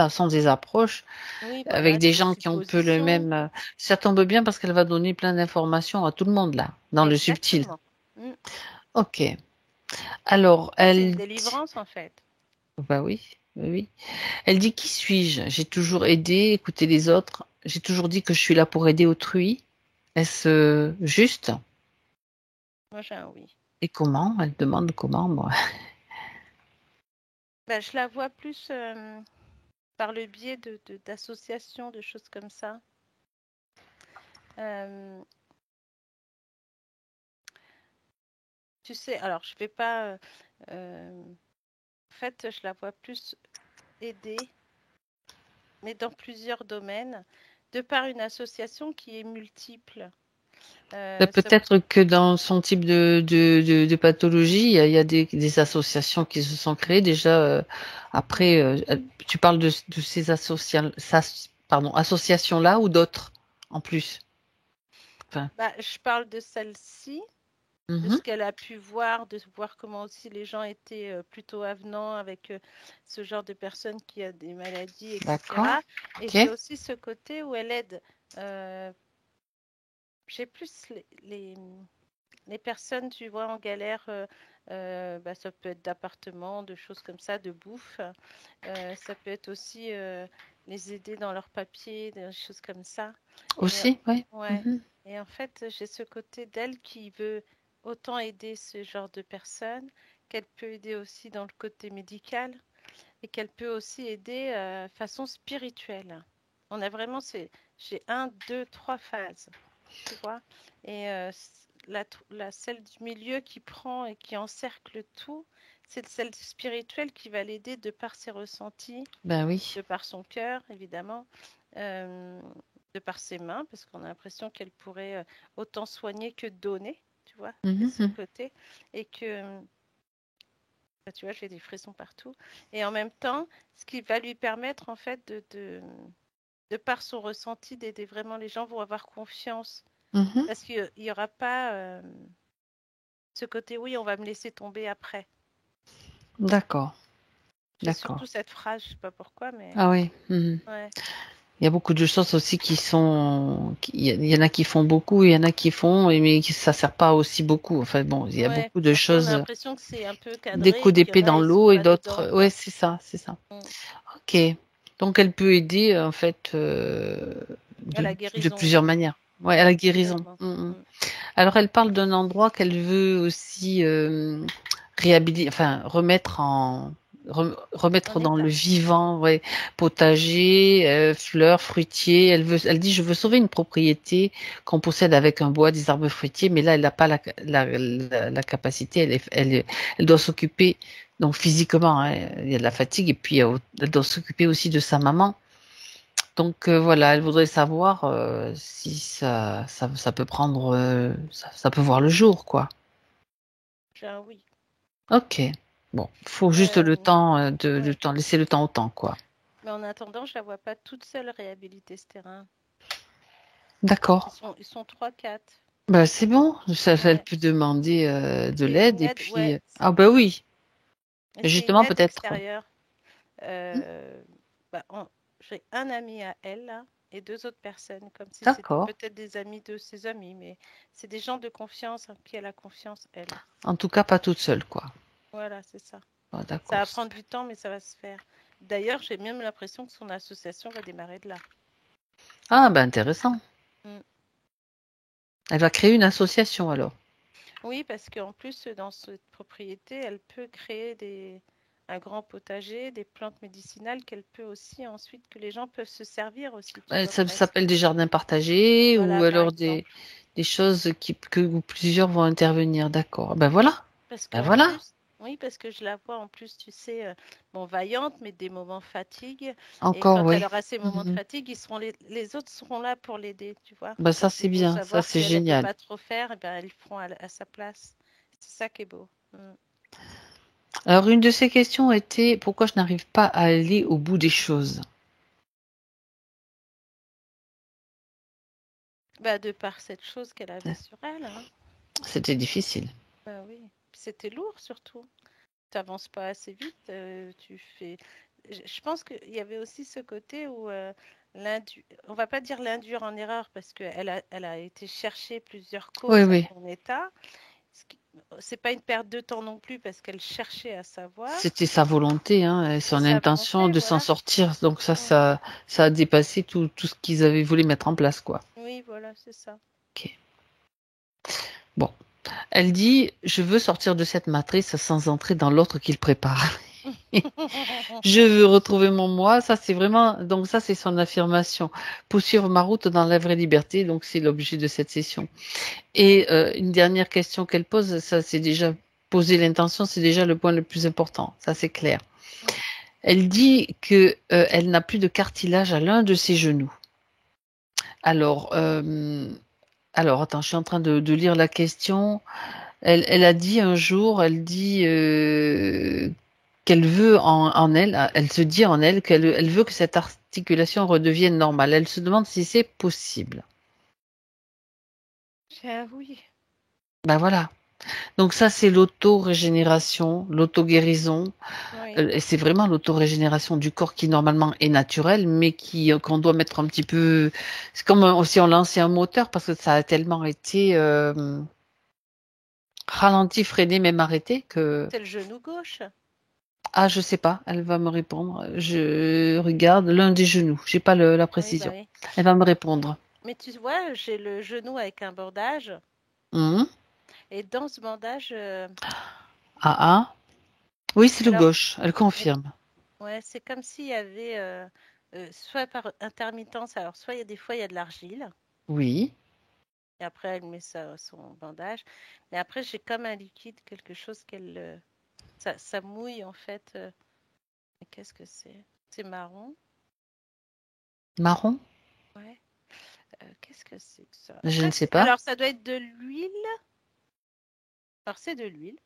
Sont des approches oui, avec voilà, des c'est des gens qui ont peu le suppositions. même. Ça tombe bien parce qu'elle va donner plein d'informations à tout le monde là, dans le subtil. Exactement. Mm. Ok. Alors, C'est une elle, délivrance en fait. bah oui, oui, oui. Elle dit qui suis-je? J'ai toujours aidé, écouté les autres. J'ai toujours dit que je suis là pour aider autrui. Est-ce juste? Moi, j'ai un oui. Et comment? Elle demande comment, moi. Bah, je la vois plus par le biais d'associations, de choses comme ça. Euh, tu sais, alors je vais pas. En fait, je la vois plus aider, mais dans plusieurs domaines, de par une association qui est multiple. Ça Peut-être que dans son type de pathologie, il y a des associations qui se sont créées déjà. Après, tu parles de ces associations-là ou d'autres en plus? Enfin, Bah, je parle de celle-ci, de mhm, ce qu'elle a pu voir, de voir comment aussi les gens étaient plutôt avenants avec ce genre de personnes qui a des maladies, d'accord. etc. Et j'ai Ok. aussi ce côté où elle aide. euh, j'ai plus les personnes, tu vois, en galère. Bah, ça peut être d'appartements, de choses comme ça, de bouffe. Ça peut être aussi les aider dans leurs papiers, des choses comme ça. Et Aussi, oui. ouais. Mhm. Et en fait, j'ai ce côté d'elle qui veut autant aider ce genre de personnes, qu'elle peut aider aussi dans le côté médical et qu'elle peut aussi aider façon spirituelle. On a vraiment j'ai un, deux, trois phases, tu vois. Et celle du milieu qui prend et qui encercle tout, c'est celle spirituelle qui va l'aider de par ses ressentis, Ben oui. de par son cœur, évidemment, euh, de par ses mains, parce qu'on a l'impression qu'elle pourrait autant soigner que donner, tu vois, c'est Mhm, ce mhm. côté. Et que, bah, tu vois, j'ai des frissons partout. Et en même temps, ce qui va lui permettre, en fait, de par son ressenti, d'aider vraiment les gens, vont avoir confiance. Mhm. Parce qu'il n'y aura pas ce côté, oui, on va me laisser tomber après. D'accord. J'ai surtout D'accord. cette phrase, je sais pas pourquoi, mais Ah oui. Mhm. ouais. Il y a beaucoup de choses aussi qui sont. Il y en a qui font beaucoup, il y en a qui font, mais ça sert pas aussi beaucoup. Enfin bon, il y a Ouais, beaucoup de après on a choses, l'impression que c'est un peu des cadré et coups qu'il y en d'épée a, dans ils sont l'eau et pas dedans, d'autres. Ouais, quoi. c'est ça, c'est ça. Mm. Ok. Donc elle peut aider en fait À la de guérison, plusieurs ouais. manières. Ouais, à Ouais, la guérison. complètement. Mhm. Mm. Alors elle parle d'un endroit qu'elle veut aussi réhabiliter, enfin remettre En dans le état. vivant, ouais, potager, fleurs, fruitiers. Elle dit je veux sauver une propriété qu'on possède avec un bois, des arbres fruitiers, mais là elle n'a pas la capacité. Elle doit s'occuper donc physiquement, hein, il y a de la fatigue et puis elle doit s'occuper aussi de sa maman. Donc voilà, elle voudrait savoir si ça peut prendre, ça peut voir le jour, quoi. J'ai un oui. Ok. Bon, faut juste le Euh, temps ouais. laisser le temps au temps, quoi. Mais en attendant, je la vois pas toute seule réhabiliter ce terrain. D'accord. Ils sont 3, 4. Bah c'est bon. Elle Ouais. peut demander de C'est une l'aide et aide, puis ouais. ah bah oui. Et c'est une Justement aide peut-être. extérieure. Hmm. Euh, bah, j'ai un ami à elle, là, et deux autres personnes, comme si c'était D'accord. peut-être des amis de ses amis, mais c'est des gens de confiance en qui elle a confiance, elle. En tout cas, pas toute seule, quoi. Voilà, c'est ça. Ah, Ça d'accord. va prendre du temps, mais ça va se faire. D'ailleurs, j'ai même l'impression que son association va démarrer de là. Ah, ben intéressant. Mm. Elle va créer une association alors. Oui, parce qu'en plus, dans cette propriété, elle peut créer un grand potager, des plantes médicinales qu'elle peut aussi ensuite, que les gens peuvent se servir aussi, tu vois, Ça presque. s'appelle des jardins partagés ou Voilà, par alors exemple. des choses où plusieurs vont intervenir. D'accord. Ben Oui, voilà. parce Ben qu'en voilà. plus, oui, parce que je la vois en plus, tu sais, bon, vaillante, mais des moments fatigue. Et Encore, quand elle oui. aura ces moments de Mhm. fatigue, les autres seront là pour l'aider, tu vois. Ben ça, Parce c'est qu'ils vont bien. Ça, savoir c'est si elle ne peut génial. pas trop faire, eh ben, elles feront à sa place. C'est ça qui est beau. Mm. Alors, une de ces questions était pourquoi je n'arrive pas à aller au bout des choses. Bah, de par cette chose qu'elle avait sur elle, hein. C'était difficile. Bah oui. C'était lourd surtout. Tu n'avances pas assez vite. Tu fais. Je pense qu'il y avait aussi ce côté où on va pas dire l'induire en erreur parce elle a été chercher plusieurs Oui, causes à oui. son état. C'est pas une perte de temps non plus parce qu'elle cherchait à savoir. C'était sa volonté, hein, et C'est son sa intention volonté, de s'en voilà. sortir. Donc Mm. ça a dépassé tout ce qu'ils avaient voulu mettre en place, quoi. Oui, voilà, c'est ça. Ok. Bon. Elle dit, je veux sortir de cette matrice sans entrer dans l'autre qu'il prépare. Je veux retrouver mon moi. Ça, c'est vraiment, donc ça, c'est son affirmation. Poursuivre ma route dans la vraie liberté. Donc, c'est l'objet de cette session. Et une dernière question qu'elle pose, ça, c'est déjà poser l'intention, c'est déjà le point le plus important. Ça, c'est clair. Mm. Elle dit que elle n'a plus de cartilage à l'un de ses genoux. Alors, attends, je suis en train de lire la question. Elle a dit un jour, elle dit qu'elle veut en elle, elle se dit en elle qu'elle veut que cette articulation redevienne normale. Elle se demande si c'est possible. Oui. Ben voilà. Donc ça, c'est l'auto-régénération, l'auto-guérison. Oui. Et c'est vraiment l'auto-régénération du corps qui normalement est naturelle, mais qu'on doit mettre un petit peu. C'est comme si on lançait un moteur parce que ça a tellement été ralenti, freiné, même arrêté que. C'est le genou gauche. Ah, je sais pas. Elle va me répondre. Je regarde l'un des genoux. J'ai pas la Oui, bah précision. oui. Elle va me répondre. Mais tu vois, j'ai le genou avec un bandage. Mhm. Et dans ce bandage, Ah ah. Oui, c'est le alors, gauche. Elle confirme. ouais, c'est comme s'il y avait, soit par intermittence, alors soit il y a des fois il y a de l'argile, Oui. et après elle met son bandage, mais après j'ai comme un liquide, quelque chose ça mouille en fait. Mais qu'est-ce que c'est? C'est marron, Marron? ouais. Qu'est-ce que c'est que ça? Je ne Après, sais pas. alors ça doit être de l'huile. Alors c'est de l'huile.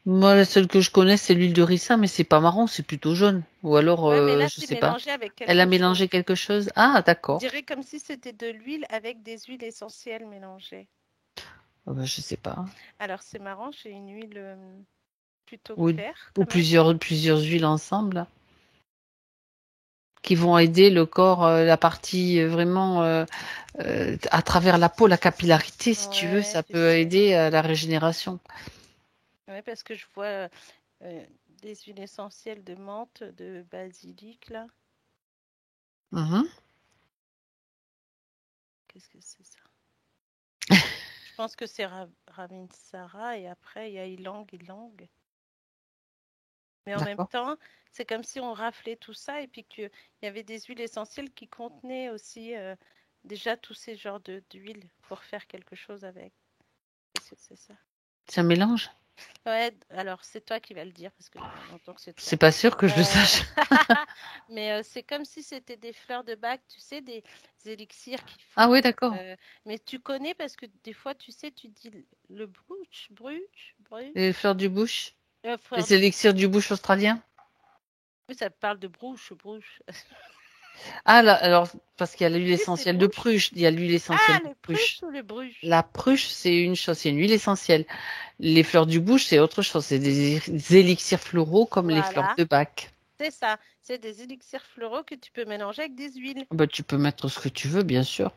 Moi, la seule que je connais, c'est l'huile de ricin, mais c'est pas marron, c'est plutôt jaune. Ou alors, Ouais, mais là je c'est sais pas. mélangé avec Elle a quelque chose. mélangé quelque chose. Ah, On d'accord. dirait comme si c'était de l'huile avec des huiles essentielles mélangées. Ah bah, je sais pas. Alors c'est marrant, j'ai une huile plutôt Ou, claire ou quand même. plusieurs huiles ensemble qui vont aider le corps, la partie vraiment à travers la peau, la capillarité, si tu veux, Ouais, ça tu peut sais. aider à la régénération. Ouais, parce que je vois des huiles essentielles de menthe, de basilic là. Mhm. Qu'est-ce que c'est ça? Je pense que c'est Ravinsara et après il y a ylang ylang. Mais en même D'accord. temps, c'est comme si on raflait tout ça et puis qu'il y avait des huiles essentielles qui contenaient aussi déjà tous ces genres d'huiles pour faire quelque chose avec. Qu'est-ce que c'est ça? C'est un mélange? Ouais, alors c'est toi qui vas le dire parce que ça fait longtemps que c'est C'est toi. pas sûr que je le Euh, sache. Mais c'est comme si c'était des fleurs de bac, tu sais, des élixirs qui Ah oui, font. d'accord. Mais tu connais parce que des fois, tu sais, tu dis le bruch, Les fleurs du bush, fleur les du. élixirs du bush australien. Oui, ça parle de bruche. Ah là, alors parce qu'il y a l'huile Oui, c'est essentielle de bruche. pruche, il y a l'huile Ah, essentielle de le pruche. pruche ou le bruche? La pruche, c'est une chose, c'est une huile essentielle. Les fleurs du bush, c'est autre chose, c'est des élixirs floraux comme les fleurs Voilà, de Bach. c'est ça. C'est des élixirs floraux que tu peux mélanger avec des huiles. Bah, tu peux mettre ce que tu veux, bien sûr.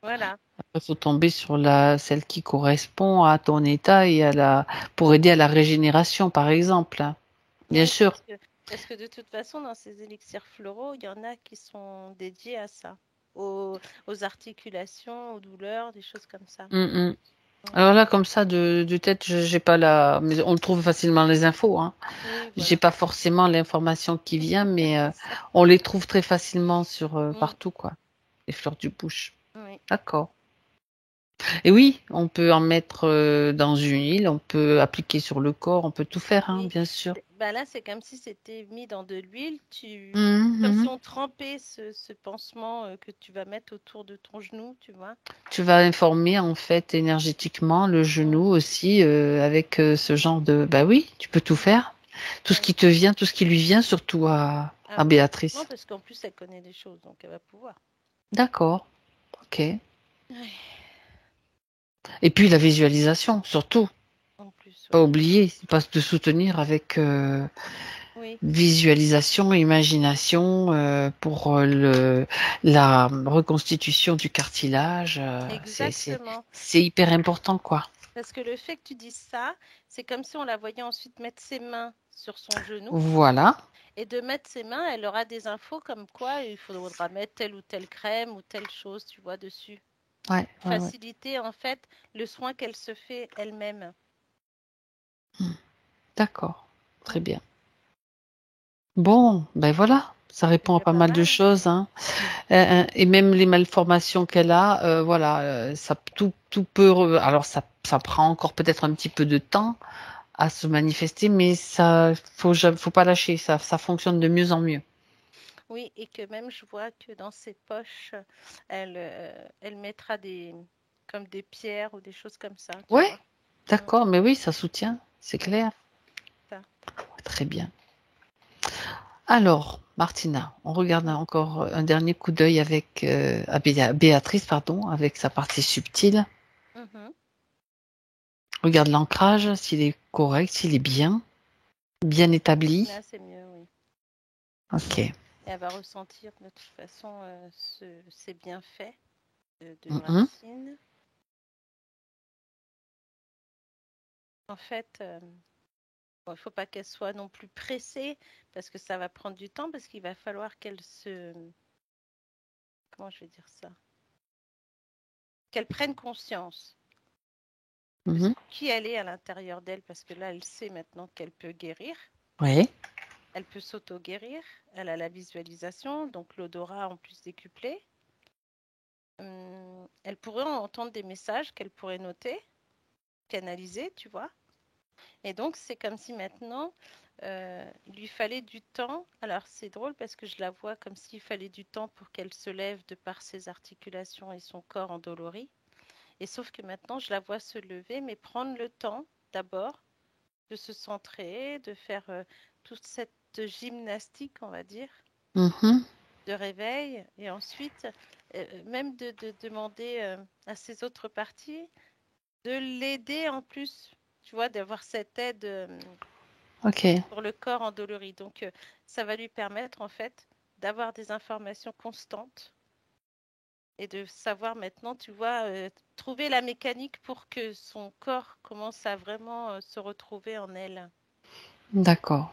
Voilà. Il faut tomber sur celle qui correspond à ton état et pour aider à la régénération, par exemple, hein. Bien Oui, sûr. Parce que de toute façon, dans ces élixirs floraux, il y en a qui sont dédiés à ça, aux articulations, aux douleurs, des choses comme ça. Mm, mm. Mm. Alors là, comme ça, de tête, j'ai pas la, mais on trouve facilement les infos, hein. Oui, J'ai voilà. pas forcément l'information qui vient, mais C'est ça. on les trouve très facilement sur Mm. partout, quoi. Les fleurs du bush. Oui. D'accord. Et oui, on peut en mettre dans une huile, on peut appliquer sur le corps, on peut tout faire, hein, Oui. bien sûr. Bah là, c'est comme si c'était mis dans de l'huile. Mhm, Comme si mhm. on trempait ce pansement que tu vas mettre autour de ton genou, tu vois. Tu vas informer en fait énergétiquement le Mm. genou aussi avec ce genre de. Bah oui, tu peux tout faire. Tout ce Oui. qui te vient, tout ce qui lui vient, surtout Ah à oui. Non, Béatrice. parce qu'en plus, elle connaît des choses, donc elle va pouvoir. D'accord. Ok. Ouais. Et puis la visualisation, surtout. En plus, Pas oui. oublier, pas de soutenir avec Oui, visualisation, imagination pour la reconstitution du cartilage. exactement. C'est hyper important, quoi. Parce que le fait que tu dises ça, c'est comme si on la voyait ensuite mettre ses mains sur son genou. Voilà. Et de mettre ses mains, elle aura des infos comme quoi il faudra mettre telle ou telle crème ou telle chose, tu vois, dessus. Ouais, ouais, ouais. Faciliter en fait le soin qu'elle se fait elle-même. D'accord. Très Mm. bien. Bon, ben voilà. Ça C'est répond à déjà pas pas mal de mal, hein. choses, hein. Et même les malformations qu'elle a, voilà, ça tout peut. Alors ça prend encore peut-être un petit peu de temps à se manifester, mais ça faut pas lâcher. Ça fonctionne de mieux en mieux. Oui, et que même je vois que dans ses poches, elle mettra comme des pierres ou des choses comme ça, tu Ouais, vois. Mm. d'accord, mais oui, ça soutient, c'est Oui, clair. ça. Très bien. Alors, Martina, on regarde Mm. encore un dernier coup d'œil avec Béatrice, pardon, avec sa partie subtile. Mhm. Regarde l'ancrage, s'il est correct, s'il est bien établi. Là, c'est mieux, oui. Ok. Et elle va ressentir de toute façon ces bienfaits d'une Mhm. racine. En fait, bon, il ne faut pas qu'elle soit non plus pressée parce que ça va prendre du temps parce qu'il va falloir qu'elle se... Comment je vais dire ça? Qu'elle prenne conscience de Mhm. qui elle est à l'intérieur d'elle parce que là, elle sait maintenant qu'elle peut guérir. Oui. Elle peut s'auto-guérir. Elle a la visualisation, donc l'odorat en plus décuplé. Elle pourrait entendre des messages qu'elle pourrait noter, canaliser, tu vois. Et donc, c'est comme si maintenant, il lui fallait du temps. Alors, c'est drôle parce que je la vois comme s'il fallait du temps pour qu'elle se lève de par ses articulations et son corps endolori. Et sauf que maintenant, je la vois se lever, mais prendre le temps d'abord de se centrer, de faire toute cette gymnastique, on va dire, Mhm. de réveil. Et ensuite, même de demander à ses autres parties de l'aider en plus, tu vois, d'avoir cette aide. Ok. Pour le corps endolori. Donc, ça va lui permettre en fait d'avoir des informations constantes et de savoir maintenant, tu vois, trouver la mécanique pour que son corps commence à vraiment se retrouver en elle. D'accord.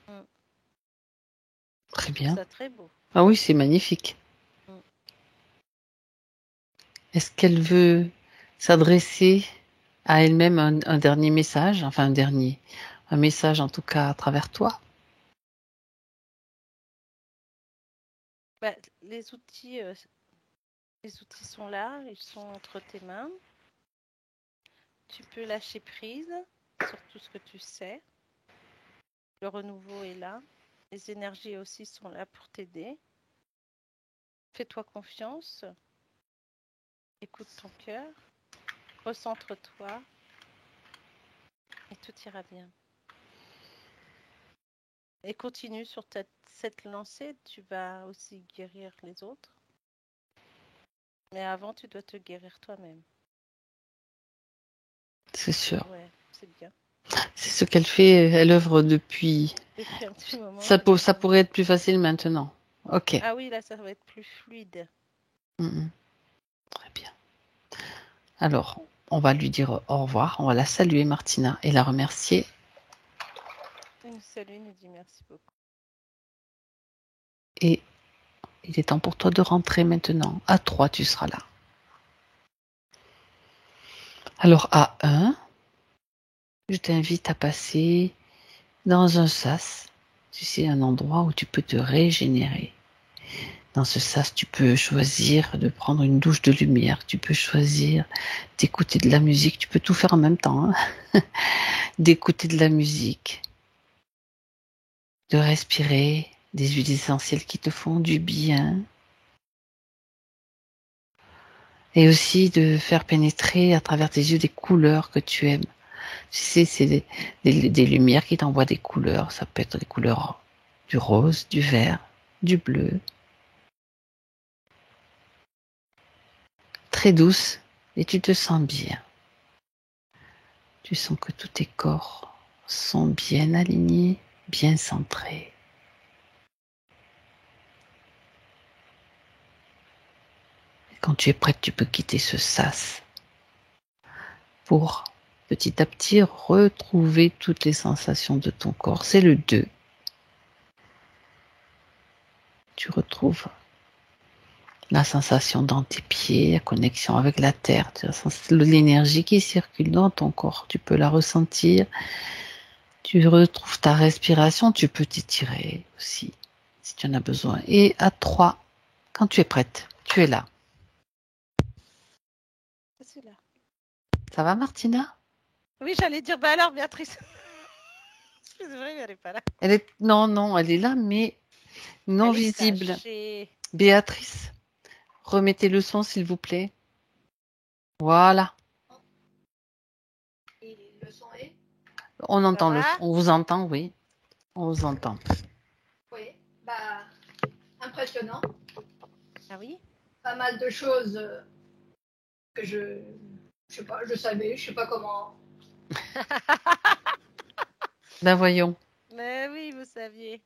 Mm. Très Je trouve bien. ça très beau. Ah oui, c'est magnifique. Mm. Est-ce qu'elle veut s'adresser à elle-même un dernier message, enfin un message en tout cas à travers toi? Bah, les outils sont là, ils sont entre tes mains. Tu peux lâcher prise sur tout ce que tu sais. Le renouveau est là. Les énergies aussi sont là pour t'aider. Fais-toi confiance. Écoute ton cœur, recentre-toi et tout ira bien. Et continue sur cette lancée, tu vas aussi guérir les autres. Mais avant, tu dois te guérir toi-même. C'est sûr. Ouais, c'est bien. C'est ce qu'elle fait, elle œuvre depuis. Depuis un petit moment, Ça, c'est ça bien. pourrait être plus facile maintenant. Ok. Ah oui, là, ça va être plus fluide. Mhm. Très bien. Alors, on va lui dire au revoir, on va la saluer, Martina, et la remercier. Une seule, nous dit merci beaucoup. Et il est temps pour toi de rentrer maintenant. À 3, tu seras là. Alors, à 1, je t'invite à passer dans un sas. Tu sais, un endroit où tu peux te régénérer. Dans ce sas, tu peux choisir de prendre une douche de lumière. Tu peux choisir d'écouter de la musique. Tu peux tout faire en même temps. Hein. D'écouter de la musique. De respirer des huiles essentielles qui te font du bien. Et aussi de faire pénétrer à travers tes yeux des couleurs que tu aimes. Tu sais, c'est des lumières qui t'envoient des couleurs. Ça peut être des couleurs du rose, du vert, du bleu. Très douce. Et tu te sens bien. Tu sens que tous tes corps sont bien alignés, bien centrés. Et quand tu es prête, tu peux quitter ce sas pour petit à petit retrouver toutes les sensations de ton corps. C'est le 2. Tu retrouves la sensation dans tes pieds, la connexion avec la terre, l'énergie qui circule dans ton corps. Tu peux la ressentir. Tu retrouves ta respiration. Tu peux t'étirer aussi si tu en as besoin. Et à 3, quand tu es prête, tu es là. C'est là. Ça va, Martina? Oui, j'allais dire, bah alors, Béatrice. C'est vrai, mais elle n'est pas là. Non, elle est là, mais non Elle est visible. cachée. Béatrice, remettez le son, s'il vous plaît. Voilà. Et le son est? On entend va on vous entend, oui. On vous entend. Oui. Bah, impressionnant. Ah oui? Pas mal de choses que je sais pas, je sais pas comment. Ben voyons. Mais oui, vous saviez.